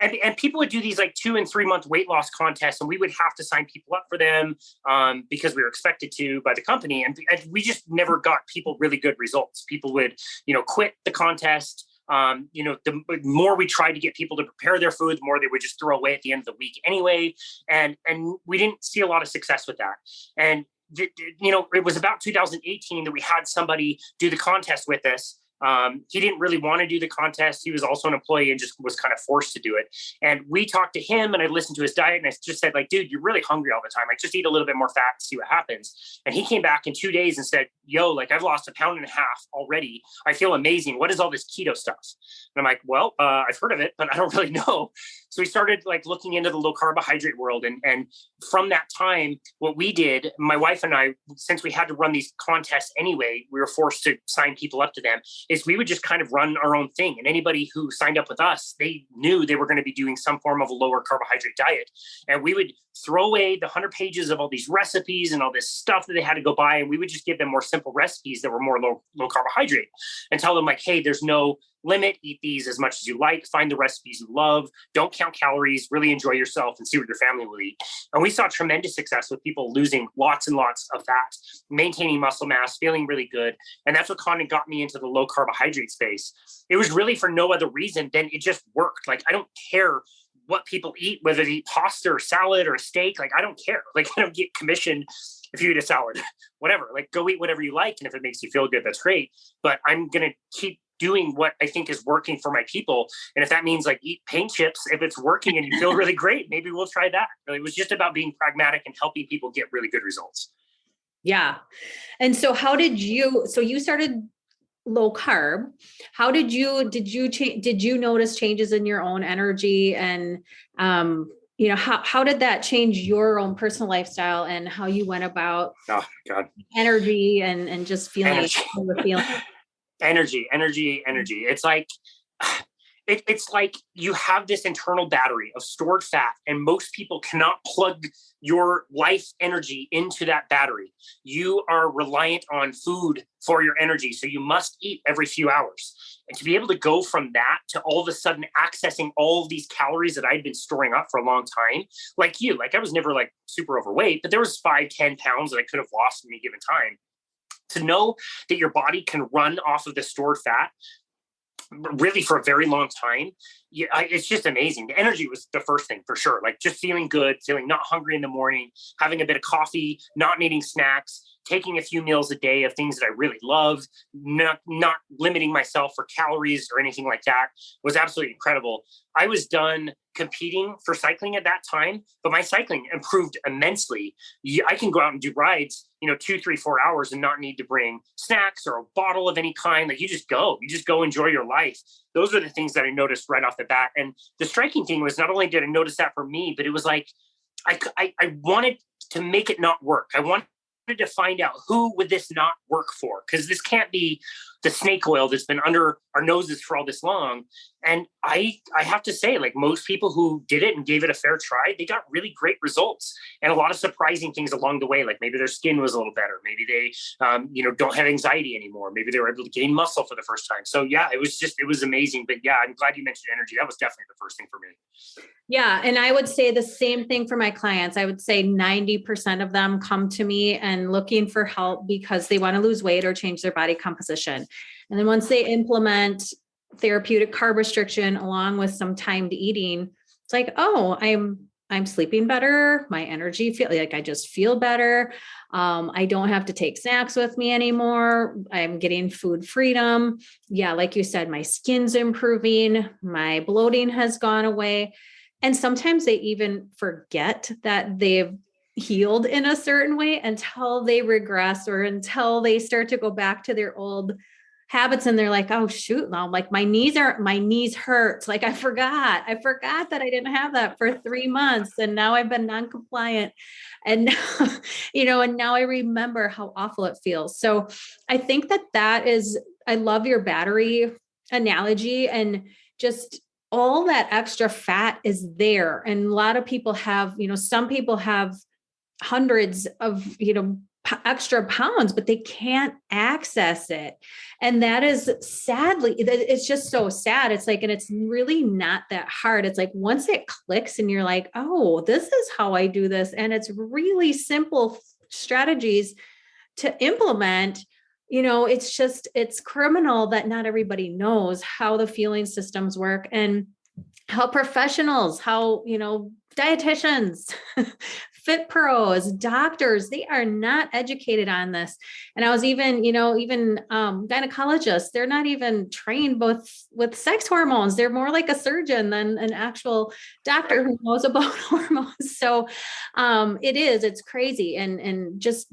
S1: And people would do these like 2 and 3 month weight loss contests, and we would have to sign people up for them because we were expected to by the company. And we just never got people really good results. People would, quit the contest. The more we tried to get people to prepare their food, the more they would just throw away at the end of the week anyway. And we didn't see a lot of success with that. And, it was about 2018 that we had somebody do the contest with us. He didn't really want to do the contest. He was also an employee and just was kind of forced to do it. And we talked to him, and I listened to his diet, and I just said, like, dude, you're really hungry all the time. Like, just eat a little bit more fat and see what happens. And he came back in 2 days and said, yo, like, I've lost 1.5 pounds already. I feel amazing. What is all this keto stuff? And I'm like, well, I've heard of it, but I don't really know. So we started like looking into the low carbohydrate world. And from that time, what we did, my wife and I, since we had to run these contests anyway, we were forced to sign people up to them, is we would just kind of run our own thing. And anybody who signed up with us, they knew they were going to be doing some form of a lower carbohydrate diet. And we would throw away the 100 pages of all these recipes and all this stuff that they had to go buy. And we would just give them more simple recipes that were more low carbohydrate and tell them like, hey, there's no limit, eat these as much as you like, find the recipes you love, don't count calories, really enjoy yourself and see what your family will eat. And we saw tremendous success with people losing lots and lots of fat, maintaining muscle mass, feeling really good. And that's what kind of got me into the low carbohydrate space. It was really for no other reason than it just worked. Like, I don't care what people eat, whether they eat pasta or salad or a steak. Like, I don't care. Like, I don't get commissioned if you eat a salad, whatever, like go eat whatever you like. And if it makes you feel good, that's great. But I'm going to keep doing what I think is working for my people. And if that means like eat paint chips, if it's working and you feel really great, maybe we'll try that. It was just about being pragmatic and helping people get really good results.
S2: Yeah. And so so you started low carb. How did you notice changes in your own energy and, how did that change your own personal lifestyle and how you went about energy and just feeling
S1: energy. It's like, it's like you have this internal battery of stored fat, and most people cannot plug your life energy into that battery. You are reliant on food for your energy. So you must eat every few hours. And to be able to go from that to all of a sudden accessing all of these calories that I'd been storing up for a long time, like I was never like super overweight, but there was 5-10 pounds that I could have lost in any given time. To know that your body can run off of the stored fat really for a very long time, it's just amazing. The energy was the first thing for sure. Like just feeling good, feeling not hungry in the morning, having a bit of coffee, not needing snacks, taking a few meals a day of things that I really love, not limiting myself for calories or anything like that was absolutely incredible. I was done competing for cycling at that time, but my cycling improved immensely. I can go out and do rides, 2, 3, 4 hours and not need to bring snacks or a bottle of any kind. Like you just go enjoy your life. Those are the things that I noticed right off the bat. And the striking thing was not only did I notice that for me, but it was like, I wanted to make it not work. I wanted to find out who would this not work for, because this can't be the snake oil that's been under our noses for all this long. And I have to say, like most people who did it and gave it a fair try, they got really great results and a lot of surprising things along the way. Like maybe their skin was a little better. Maybe they, don't have anxiety anymore. Maybe they were able to gain muscle for the first time. So yeah, it was amazing. But yeah, I'm glad you mentioned energy. That was definitely the first thing for me.
S2: Yeah. And I would say the same thing for my clients. I would say 90% of them come to me and looking for help because they want to lose weight or change their body composition. And then once they implement therapeutic carb restriction along with some timed eating, it's like, oh, I'm sleeping better. My energy I just feel better. I don't have to take snacks with me anymore. I'm getting food freedom. Yeah. Like you said, my skin's improving. My bloating has gone away. And sometimes they even forget that they've healed in a certain way until they regress or until they start to go back to their old habits. And they're like, oh shoot, now like my knees hurt. Like I forgot that I didn't have that for 3 months. And now I've been non-compliant. And, and now I remember how awful it feels. So I think I love your battery analogy, and just all that extra fat is there. And a lot of people have, some people have hundreds of, extra pounds, but they can't access it. And that is it's just so sad. It's like, and it's really not that hard. It's like, once it clicks and you're like, oh, this is how I do this. And it's really simple strategies to implement. It's criminal that not everybody knows how the fueling systems work and how professionals, dietitians, fit pros, doctors, they are not educated on this. And I was even gynecologists, they're not even trained with sex hormones. They're more like a surgeon than an actual doctor who knows about hormones. So it's crazy. And just,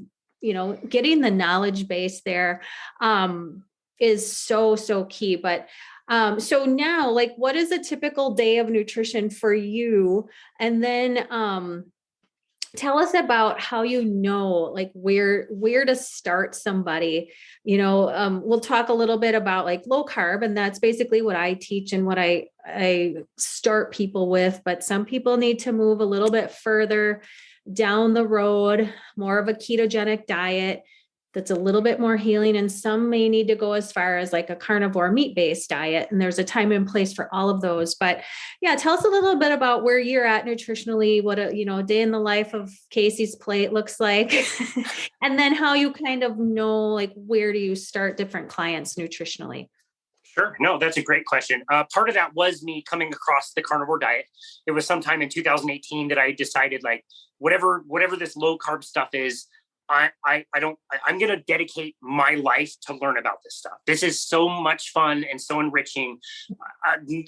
S2: getting the knowledge base there is so key. But so now, like, what is a typical day of nutrition for you? And then tell us about how like where to start somebody. We'll talk a little bit about like low carb, and that's basically what I teach and what I start people with. But some people need to move a little bit further down the road, more of a ketogenic diet that's a little bit more healing. And some may need to go as far as like a carnivore meat-based diet. And there's a time and place for all of those. But yeah, tell us a little bit about where you're at nutritionally, what a day in the life of Casey's plate looks like, and then how you kind of know, like, where do you start different clients nutritionally?
S1: Sure. No, that's a great question. Part of that was me coming across the carnivore diet. It was sometime in 2018 that I decided, like, whatever this low carb stuff is, I'm going to dedicate my life to learn about this stuff. This is so much fun and so enriching.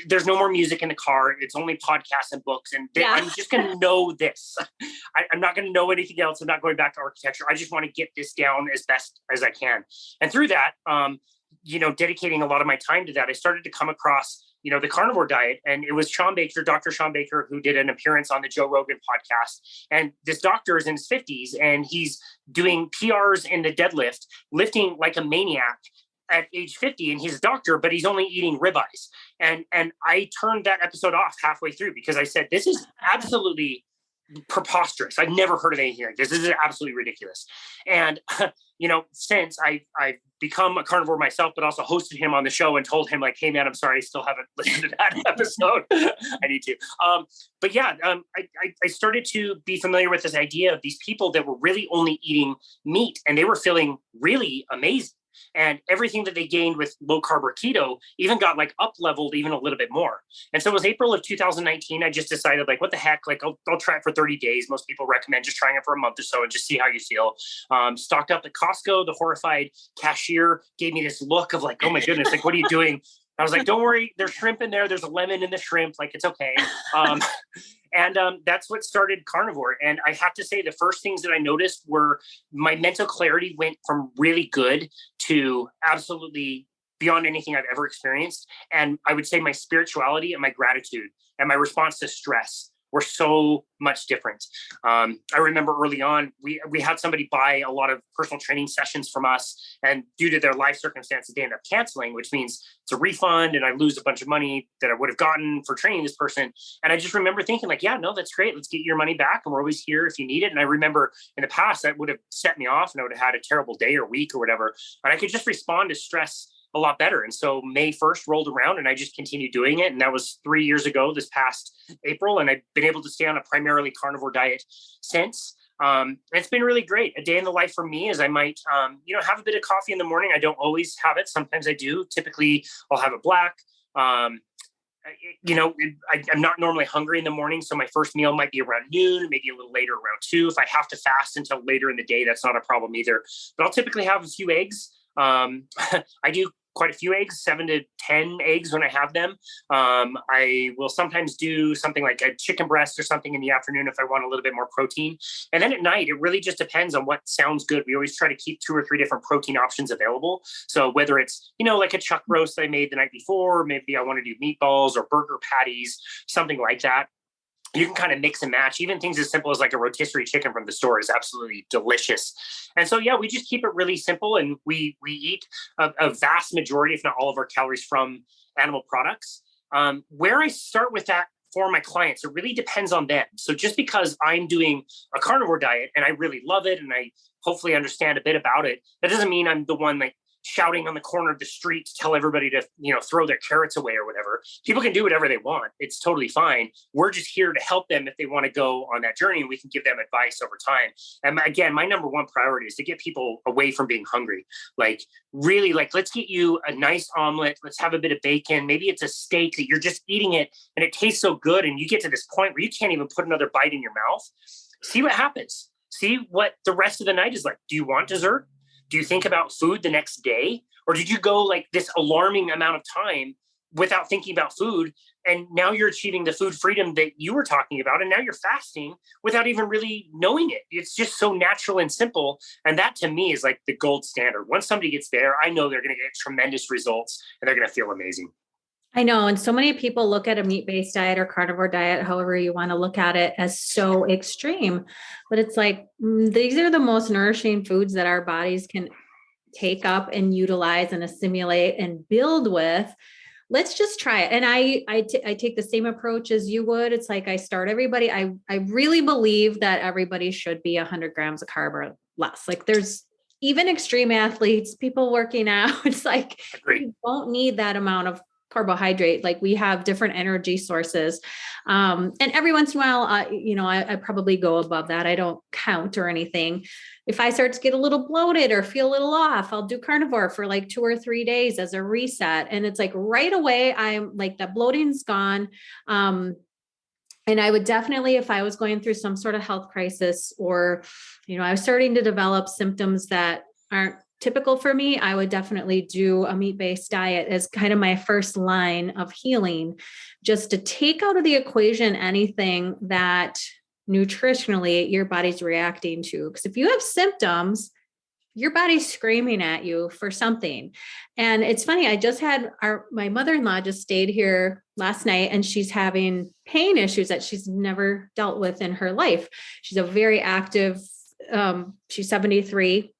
S1: There's no more music in the car. It's only podcasts and books. And I'm just going to know this. I'm not going to know anything else. I'm not going back to architecture. I just want to get this down as best as I can. And through that, dedicating a lot of my time to that, I started to come across, the carnivore diet. And it was Dr. Sean Baker, who did an appearance on the Joe Rogan podcast. And this doctor is in his 50s and he's doing PRs in the deadlift, lifting like a maniac at age 50, and he's a doctor, but he's only eating ribeyes. And I turned that episode off halfway through because I said, this is absolutely preposterous. I've never heard of anything like this. This is absolutely ridiculous. And, since I've become a carnivore myself, but also hosted him on the show and told him, like, hey man, I'm sorry, I still haven't listened to that episode. I need to. I started to be familiar with this idea of these people that were really only eating meat and they were feeling really amazing. And everything that they gained with low carb or keto even got like up leveled even a little bit more. And so it was April of 2019. I just decided, like, what the heck, like I'll try it for 30 days. Most people recommend just trying it for a month or so and just see how you feel. Stocked up at Costco. The horrified cashier gave me this look of like, oh my goodness, like, what are you doing? I was like, don't worry, there's shrimp in there. There's a lemon in the shrimp. Like, it's okay. And that's what started carnivore. And I have to say, the first things that I noticed were my mental clarity went from really good to absolutely beyond anything I've ever experienced. And I would say my spirituality and my gratitude and my response to stress were so much different. I remember early on, we had somebody buy a lot of personal training sessions from us, and due to their life circumstances, they end up canceling, which means it's a refund and I lose a bunch of money that I would have gotten for training this person. And I just remember thinking, like, yeah, no, that's great. Let's get your money back. And we're always here if you need it. And I remember in the past that would have set me off and I would have had a terrible day or week or whatever. And I could just respond to stress a lot better. And so May 1st rolled around and I just continued doing it. And that was 3 years ago, this past April. And I've been able to stay on a primarily carnivore diet since. It's been really great. A day in the life for me is I might, have a bit of coffee in the morning. I don't always have it. Sometimes I do. Typically I'll have a black. I'm not normally hungry in the morning. So my first meal might be around noon, maybe a little later around 2. If I have to fast until later in the day, that's not a problem either. But I'll typically have a few eggs. I do quite a few eggs, 7 to 10 eggs when I have them. I will sometimes do something like a chicken breast or something in the afternoon if I want a little bit more protein. And then at night, it really just depends on what sounds good. We always try to keep 2 or 3 different protein options available. So whether it's, like a chuck roast I made the night before, maybe I want to do meatballs or burger patties, something like that. You can kind of mix and match. Even things as simple as like a rotisserie chicken from the store is absolutely delicious. And so, we just keep it really simple. And we eat a vast majority, if not all of our calories from animal products. Where I start with that for my clients, it really depends on them. So just because I'm doing a carnivore diet and I really love it and I hopefully understand a bit about it, that doesn't mean I'm the one like shouting on the corner of the street to tell everybody to, throw their carrots away or whatever. People can do whatever they want. It's totally fine. We're just here to help them if they want to go on that journey, and we can give them advice over time. And again, my number one priority is to get people away from being hungry. Like, really, like, let's get you a nice omelet. Let's have a bit of bacon. Maybe it's a steak that you're just eating it and it tastes so good. And you get to this point where you can't even put another bite in your mouth. See what happens. See what the rest of the night is like. Do you want dessert? Do you think about food the next day? Or did you go like this alarming amount of time without thinking about food? And now you're achieving the food freedom that you were talking about. And now you're fasting without even really knowing it. It's just so natural and simple. And that to me is like the gold standard. Once somebody gets there, I know they're going to get tremendous results and they're going to feel amazing.
S2: I know. And so many people look at a meat-based diet or carnivore diet, however you want to look at it, as so extreme. But it's like, these are the most nourishing foods that our bodies can take up and utilize and assimilate and build with. Let's just try it. And I take the same approach as you would. It's like I start everybody. I really believe that everybody should be 100 grams of carb or less. Like, there's even extreme athletes, people working out. It's like, you don't need that amount of carbohydrate. Like we have different energy sources. And every once in a while, I probably go above that. I don't count or anything. If I start to get a little bloated or feel a little off, I'll do carnivore for like 2 or 3 days as a reset. And it's like right away, I'm like, that bloating's gone. And I would definitely, if I was going through some sort of health crisis, or, I was starting to develop symptoms that aren't typical for me, I would definitely do a meat-based diet as kind of my first line of healing, just to take out of the equation anything that nutritionally your body's reacting to. Because if you have symptoms, your body's screaming at you for something. And it's funny, I just had my mother-in-law just stayed here last night, and she's having pain issues that she's never dealt with in her life. She's a very active, she's 73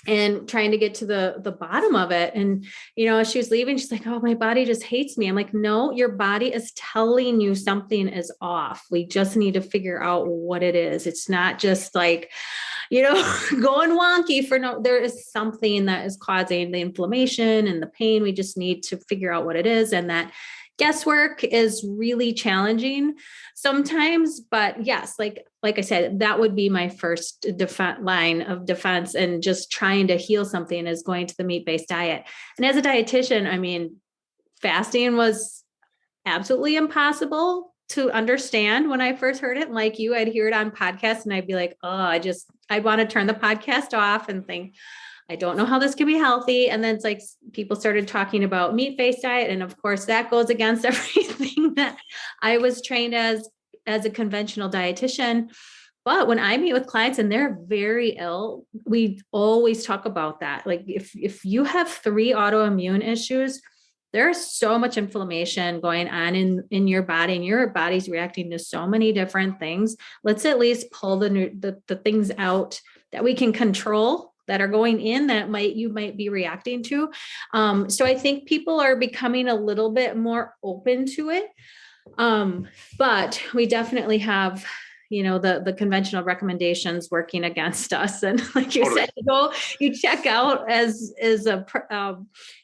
S2: and trying to get to the bottom of it. And, as she was leaving, she's like, oh, my body just hates me. I'm like, no, your body is telling you something is off. We just need to figure out what it is. It's not just like, going wonky there is something that is causing the inflammation and the pain. We just need to figure out what it is. And that guesswork is really challenging sometimes, but yes, like I said, that would be my first line of defense, and just trying to heal something is going to the meat-based diet. And as a dietitian, I mean, fasting was absolutely impossible to understand when I first heard it. Like you, I'd hear it on podcasts and I'd be like, oh, I'd want to turn the podcast off and think, I don't know how this can be healthy. And then it's like people started talking about meat-based diet. And of course that goes against everything that I was trained as a conventional dietitian. But when I meet with clients and they're very ill, we always talk about that. Like if you have 3 autoimmune issues, there's so much inflammation going on in your body, and your body's reacting to so many different things. Let's at least pull the things out that we can control, that are going in, that you might be reacting to. So I think people are becoming a little bit more open to it. But we definitely have, the conventional recommendations working against us. And like you said, you check out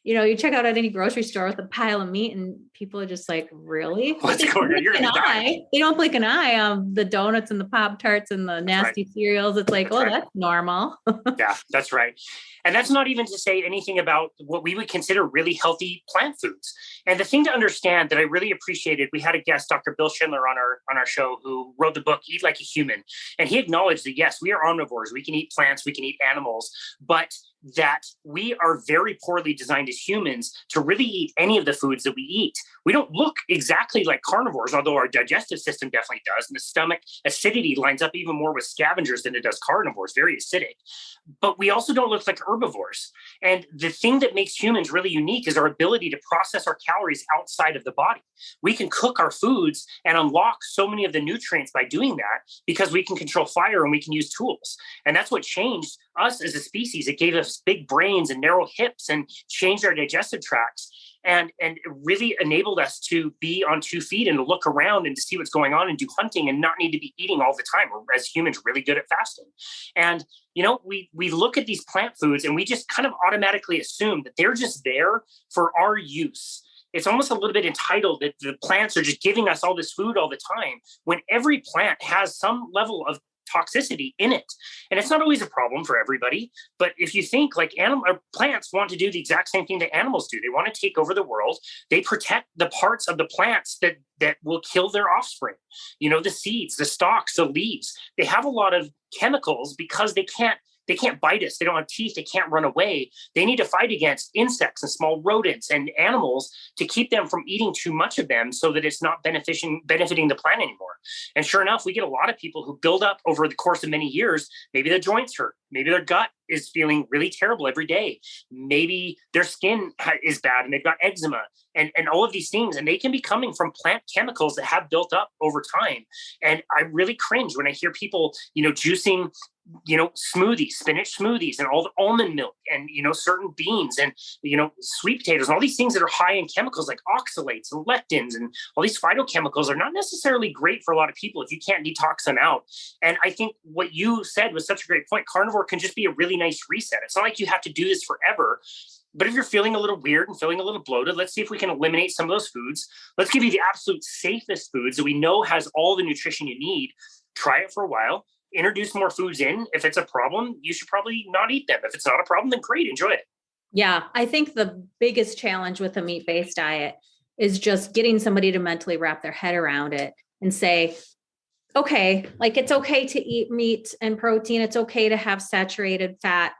S2: you check out at any grocery store with a pile of meat, and people are just like, really?
S1: What's going on? You're gonna die.
S2: They don't blink an eye. The donuts and the Pop-Tarts and the nasty cereals. It's like, that's normal.
S1: Yeah, that's right. And that's not even to say anything about what we would consider really healthy plant foods. And the thing to understand that I really appreciated, we had a guest, Dr. Bill Schindler, on our show, who wrote the book, Eat Like a Human. And he acknowledged that, yes, we are omnivores. We can eat plants, we can eat animals, but that we are very poorly designed as humans to really eat any of the foods that we eat. We don't look exactly like carnivores, although our digestive system definitely does. And the stomach acidity lines up even more with scavengers than it does carnivores, very acidic. But we also don't look like herbivores. And the thing that makes humans really unique is our ability to process our calories outside of the body. We can cook our foods and unlock so many of the nutrients by doing that, because we can control fire and we can use tools. And that's what changed us as a species. It gave us big brains and narrow hips and changed our digestive tracts. And it really enabled us to be on 2 feet and to look around and to see what's going on and do hunting and not need to be eating all the time. We're, as humans, really good at fasting. And, we look at these plant foods and we just kind of automatically assume that they're just there for our use. It's almost a little bit entitled that the plants are just giving us all this food all the time, when every plant has some level of toxicity in it. And it's not always a problem for everybody. But if you think like plants want to do the exact same thing that animals do, they want to take over the world. They protect the parts of the plants that will kill their offspring. The seeds, the stalks, the leaves. They have a lot of chemicals because they can't bite us. They don't have teeth. They can't run away. They need to fight against insects and small rodents and animals to keep them from eating too much of them, so that it's not benefiting the plant anymore. And sure enough, we get a lot of people who build up over the course of many years. Maybe their joints hurt. Maybe their gut is feeling really terrible every day. Maybe their skin is bad and they've got eczema and all of these things. And they can be coming from plant chemicals that have built up over time. And I really cringe when I hear people, juicing, smoothies, spinach smoothies, and all the almond milk, and, certain beans, and, sweet potatoes, and all these things that are high in chemicals like oxalates and lectins, and all these phytochemicals are not necessarily great for a lot of people if you can't detox them out. And I think what you said was such a great point. Carnivore can just be a really nice reset. It's not like you have to do this forever. But if you're feeling a little weird and feeling a little bloated, let's see if we can eliminate some of those foods. Let's give you the absolute safest foods that we know has all the nutrition you need. Try it for a while. Introduce more foods in. If it's a problem, you should probably not eat them. If it's not a problem, then great, enjoy it.
S2: Yeah, I think the biggest challenge with a meat-based diet is just getting somebody to mentally wrap their head around it and say, okay, like it's okay to eat meat and protein. It's okay to have saturated fat.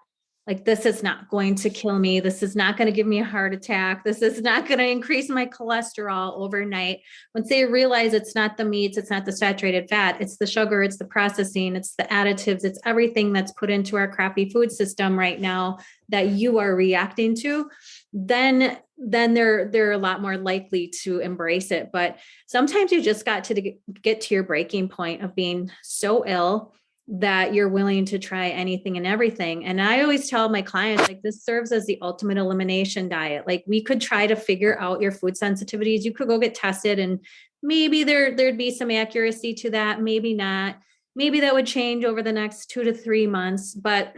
S2: Like this is not going to kill me. This is not going to give me a heart attack. This is not going to increase my cholesterol overnight. Once they realize it's not the meats, it's not the saturated fat, it's the sugar, it's the processing, it's the additives, it's everything that's put into our crappy food system right now that you are reacting to, then they're a lot more likely to embrace it. But sometimes you just got to get to your breaking point of being so ill that you're willing to try anything and everything. And I always tell my clients, like, this serves as the ultimate elimination diet. Like, we could try to figure out your food sensitivities. You could go get tested and maybe there'd be some accuracy to that. Maybe not. Maybe that would change over the next 2 to 3 months, but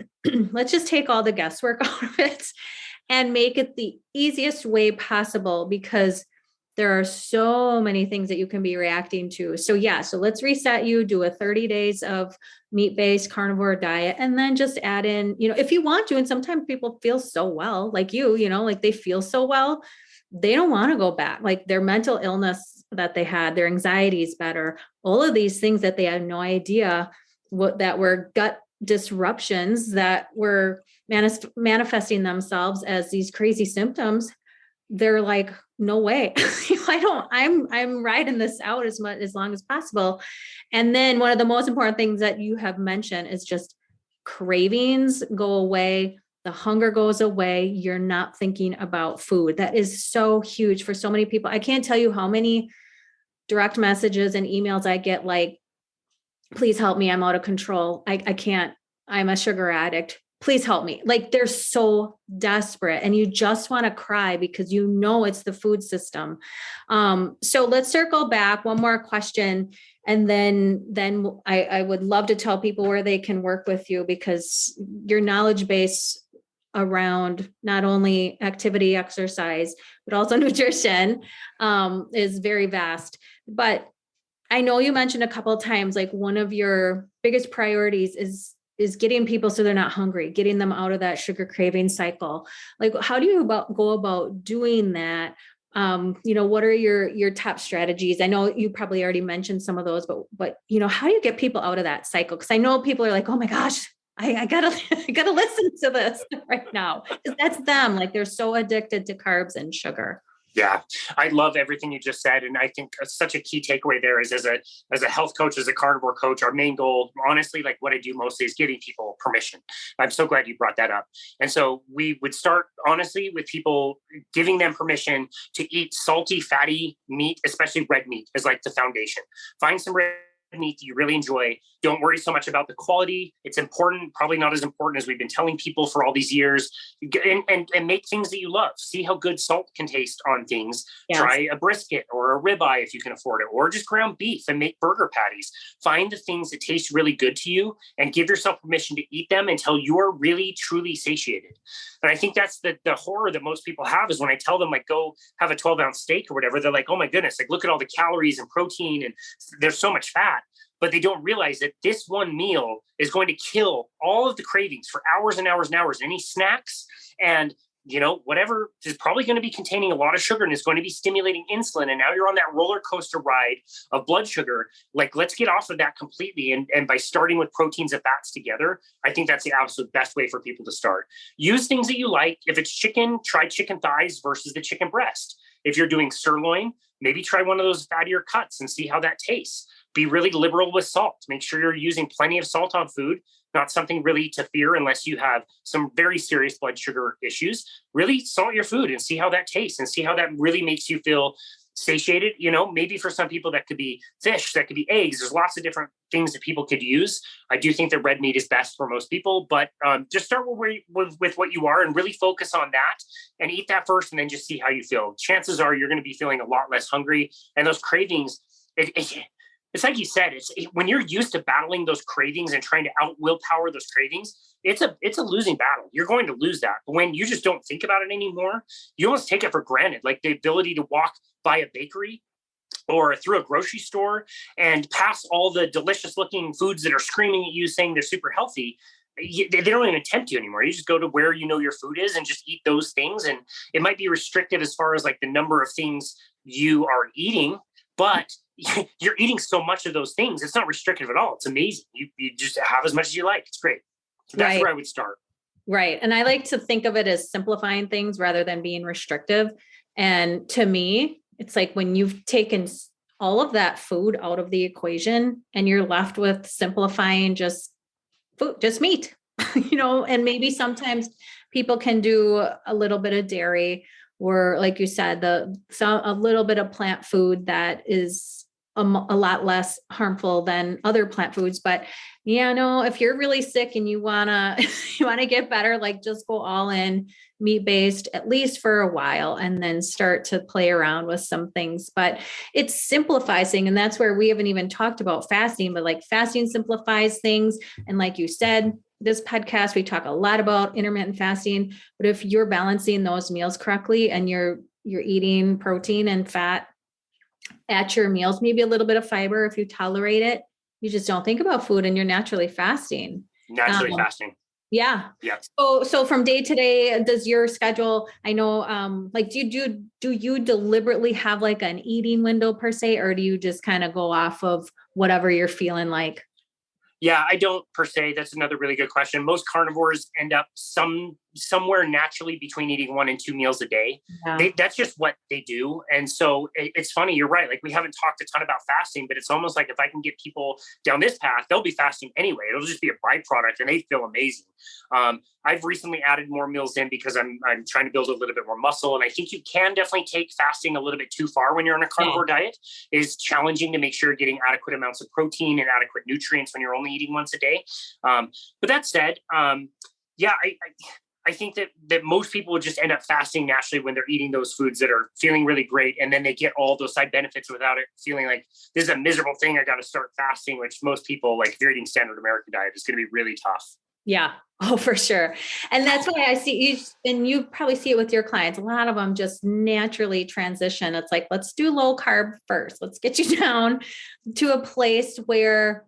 S2: let's just take all the guesswork out of it and make it the easiest way possible, because there are so many things that you can be reacting to. So let's reset you, do a 30 days of meat-based carnivore diet, and then just add in, if you want to, and sometimes people feel so well, like like they feel so well, they don't want to go back. Like their mental illness that they had, their anxiety is better. All of these things that they had no idea that were gut disruptions that were manifesting themselves as these crazy symptoms. They're like, no way. I'm riding this out as long as possible. And then one of the most important things that you have mentioned is just cravings go away. The hunger goes away. You're not thinking about food. That is so huge for so many people. I can't tell you how many direct messages and emails I get, like, please help me. I'm out of control. I can't, I'm a sugar addict. Please help me. Like, they're so desperate and you just want to cry because it's the food system. So let's circle back. One more question. And then I would love to tell people where they can work with you, because your knowledge base around not only activity, exercise, but also nutrition is very vast. But I know you mentioned a couple of times, like, one of your biggest priorities is getting people so they're not hungry, getting them out of that sugar craving cycle. Like, how do you go about doing that? What are your top strategies? I know you probably already mentioned some of those, but how do you get people out of that cycle? Because I know people are like, oh my gosh, I gotta listen to this right now. That's them. Like, they're so addicted to carbs and sugar.
S1: Yeah, I love everything you just said. And I think such a key takeaway there is, as a health coach, as a carnivore coach, our main goal, honestly, like what I do mostly, is getting people permission. I'm so glad you brought that up. And so we would start, honestly, with people giving them permission to eat salty, fatty meat, especially red meat, as like the foundation. Find some red meat that you really enjoy. Don't worry so much about the quality. It's important, probably not as important as we've been telling people for all these years. And make things that you love. See how good salt can taste on things. Yes. Try a brisket or a ribeye if you can afford it, or just ground beef and make burger patties. Find the things that taste really good to you and give yourself permission to eat them until you're really, truly satiated. And I think that's the horror that most people have, is when I tell them, like, go have a 12-ounce steak or whatever, they're like, oh my goodness, like, look at all the calories and protein and there's so much fat. But they don't realize that this one meal is going to kill all of the cravings for hours and hours and hours. Any snacks and, whatever is probably going to be containing a lot of sugar and is going to be stimulating insulin. And now you're on that roller coaster ride of blood sugar. Like, let's get off of that completely. And by starting with proteins and fats together, I think that's the absolute best way for people to start. Use things that you like. If it's chicken, try chicken thighs versus the chicken breast. If you're doing sirloin, maybe try one of those fattier cuts and see how that tastes. Be really liberal with salt. Make sure you're using plenty of salt on food, not something really to fear unless you have some very serious blood sugar issues. Really salt your food and see how that tastes and see how that really makes you feel satiated. Maybe for some people that could be fish, that could be eggs. There's lots of different things that people could use. I do think that red meat is best for most people, but just start with what you are and really focus on that and eat that first, and then just see how you feel. Chances are you're going to be feeling a lot less hungry, and those cravings, It's like you said, when you're used to battling those cravings and trying to out willpower those cravings, it's a losing battle. You're going to lose that. But when you just don't think about it anymore, you almost take it for granted. Like the ability to walk by a bakery or through a grocery store and pass all the delicious looking foods that are screaming at you saying they're super healthy. They don't even tempt you anymore. You just go to where you know your food is and just eat those things. And it might be restricted as far as like the number of things you are eating, but you're eating so much of those things. It's not restrictive at all. It's amazing. You just have as much as you like. It's great. So that's
S2: Right.
S1: where I would start.
S2: Right. And I like to think of it as simplifying things rather than being restrictive. And to me, it's like when you've taken all of that food out of the equation and you're left with simplifying just food, just meat, and maybe sometimes people can do a little bit of dairy or like you said, a little bit of plant food that is a lot less harmful than other plant foods. But if you're really sick and you want to get better, like just go all in meat-based, at least for a while, and then start to play around with some things. But it simplifies things. And that's where we haven't even talked about fasting, but like fasting simplifies things. And like you said, this podcast, we talk a lot about intermittent fasting, but if you're balancing those meals correctly and you're eating protein and fat at your meals, maybe a little bit of fiber if you tolerate it, you just don't think about food and you're naturally fasting.
S1: Fasting.
S2: Yeah.
S1: Yeah.
S2: So from day to day, does your schedule, I know, do you deliberately have like an eating window per se, or do you just kind of go off of whatever you're feeling like?
S1: Yeah, I don't per se. That's another really good question. Most carnivores end up somewhere naturally between eating 1 and 2 meals a day.
S2: Yeah.
S1: That's just what they do. And so it's funny. You're right. Like we haven't talked a ton about fasting, but it's almost like if I can get people down this path, they'll be fasting anyway. It'll just be a byproduct and they feel amazing. I've recently added more meals in because I'm trying to build a little bit more muscle. And I think you can definitely take fasting a little bit too far when you're on a carnivore diet. It's challenging to make sure you're getting adequate amounts of protein and adequate nutrients when you're only eating once a day. But that said, I think that most people would just end up fasting naturally when they're eating those foods that are feeling really great. And then they get all those side benefits without it feeling like this is a miserable thing. I got to start fasting, which most people, like if you're eating standard American diet, is going to be really tough.
S2: Yeah. Oh, for sure. And that's why I see you, and you probably see it with your clients. A lot of them just naturally transition. It's like, let's do low carb first. Let's get you down to a place where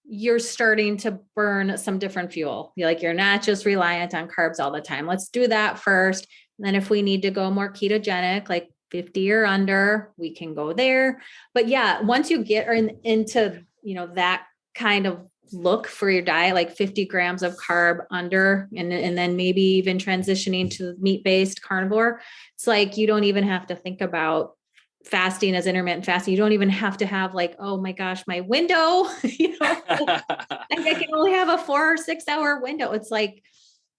S2: you're starting to burn some different fuel. You're not just reliant on carbs all the time. Let's do that first. And then if we need to go more ketogenic, like 50 or under, we can go there. But yeah, once you get into, that kind of look for your diet, like 50 grams of carb under, and then maybe even transitioning to meat-based carnivore, it's like, you don't even have to think about fasting as intermittent fasting. You don't even have to have like, oh my gosh, my window, I can only have a 4 or 6 hour window. It's like,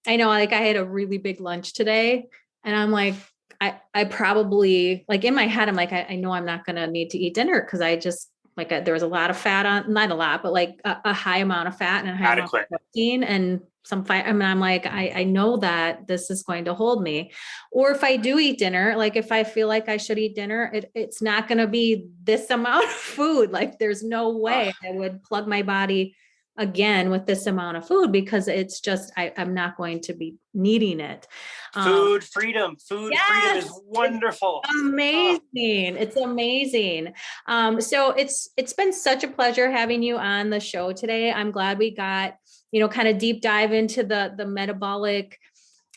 S2: I know, like I had a really big lunch today and I'm like, I probably like in my head, I'm like, I know I'm not going to need to eat dinner. Cause I just like, there was a lot of fat on, not a lot, but like a high amount of fat and a high amount of protein and some fat. I mean, I'm like, I know that this is going to hold me. Or if I do eat dinner, like if I feel like I should eat dinner, it's not going to be this amount of food. Like there's no way I would plug my body again with this amount of food because it's just, I'm not going to be needing it.
S1: Food freedom is wonderful.
S2: Amazing. It's amazing. So it's been such a pleasure having you on the show today. I'm glad we got, kind of deep dive into the metabolic,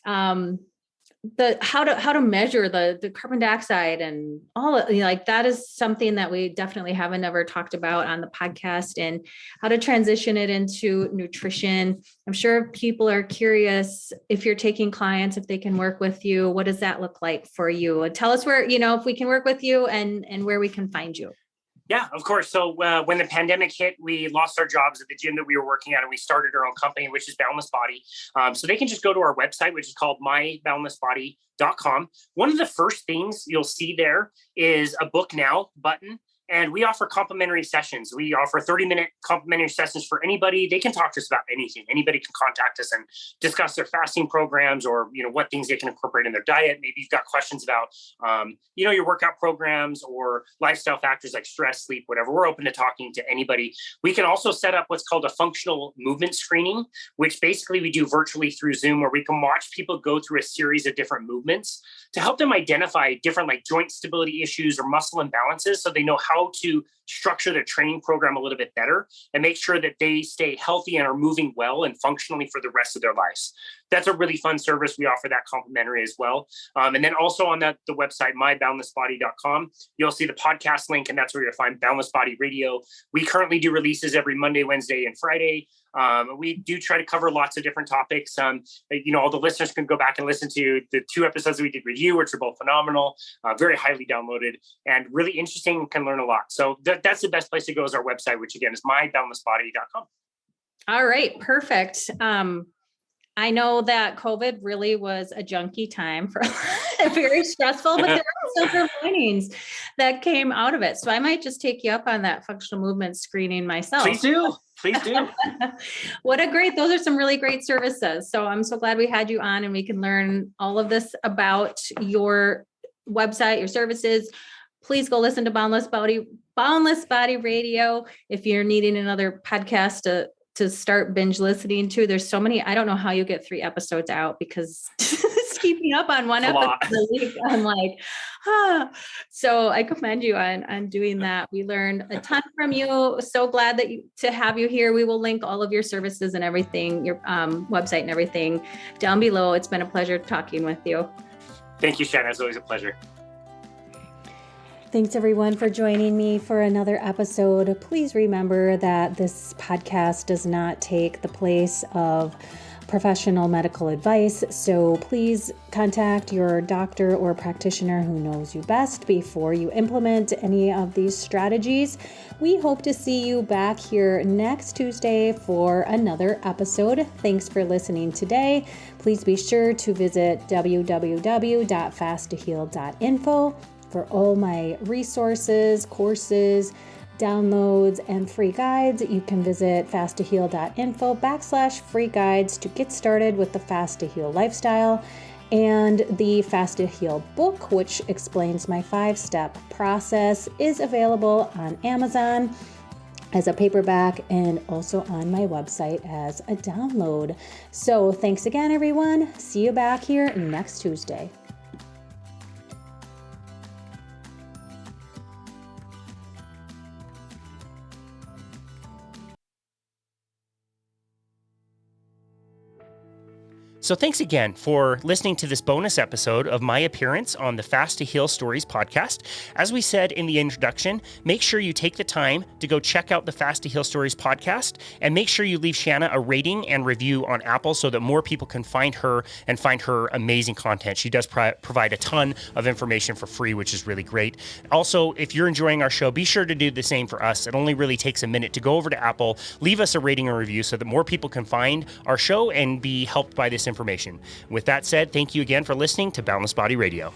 S2: how to measure the carbon dioxide and all of, like that is something that we definitely haven't ever talked about on the podcast, and how to transition it into nutrition. I'm sure people are curious if you're taking clients, if they can work with you, what does that look like for you? And tell us where, if we can work with you and where we can find you.
S1: Yeah, of course. So when the pandemic hit, we lost our jobs at the gym that we were working at, and we started our own company, which is Boundless Body. So they can just go to our website, which is called myboundlessbody.com. One of the first things you'll see there is a book now button. And we offer complimentary sessions. We offer 30-minute complimentary sessions for anybody. They can talk to us about anything. Anybody can contact us and discuss their fasting programs, or what things they can incorporate in their diet. Maybe you've got questions about your workout programs or lifestyle factors like stress, sleep, whatever. We're open to talking to anybody. We can also set up what's called a functional movement screening, which basically we do virtually through Zoom, where we can watch people go through a series of different movements to help them identify different like joint stability issues or muscle imbalances, so they know how to structure their training program a little bit better and make sure that they stay healthy and are moving well and functionally for the rest of their lives. That's a really fun service. We offer that complimentary as well. And then also on the website, myboundlessbody.com, you'll see the podcast link, and that's where you'll find Boundless Body Radio. We currently do releases every Monday, Wednesday, and Friday. We do try to cover lots of different topics. All the listeners can go back and listen to the 2 episodes that we did with you, which are both phenomenal, very highly downloaded and really interesting, can learn a lot. So that's the best place to go, is our website, which again is myboundlessbody.com.
S2: All right, perfect. I know that COVID really was a junky time for very stressful, but there are silver linings that came out of it. So I might just take you up on that functional movement screening myself.
S1: Please do.
S2: Those are some really great services. So I'm so glad we had you on, and we can learn all of this about your website, your services. Please go listen to Boundless Body Radio. If you're needing another podcast to start binge listening to, there's so many. I don't know how you get 3 episodes out, because keeping up on one episode a week, I'm like, So I commend you on doing that. We learned a ton from you. So glad to have you here. We will link all of your services and everything, your website and everything down below. It's been a pleasure talking with you.
S1: Thank you, Shana. It's always a pleasure.
S2: Thanks everyone for joining me for another episode. Please remember that this podcast does not take the place of professional medical advice, so please contact your doctor or practitioner who knows you best before you implement any of these strategies. We hope to see you back here next Tuesday for another episode. Thanks for listening today. Please be sure to visit www.fasttoheal.info for all my resources, courses, downloads, and free guides. You can visit fasttoheal.info/free guides to get started with the Fast to Heal lifestyle, and the Fast to Heal book, which explains my 5-step process, is available on Amazon as a paperback and also on my website as a download. So thanks again, everyone. See you back here next Tuesday.
S1: So thanks again for listening to this bonus episode of my appearance on the Fast to Heal Stories podcast. As we said in the introduction, make sure you take the time to go check out the Fast to Heal Stories podcast, and make sure you leave Shana a rating and review on Apple so that more people can find her and find her amazing content. She does provide a ton of information for free, which is really great. Also, if you're enjoying our show, be sure to do the same for us. It only really takes a minute to go over to Apple, leave us a rating and review so that more people can find our show and be helped by this information. With that said, thank you again for listening to Boundless Body Radio.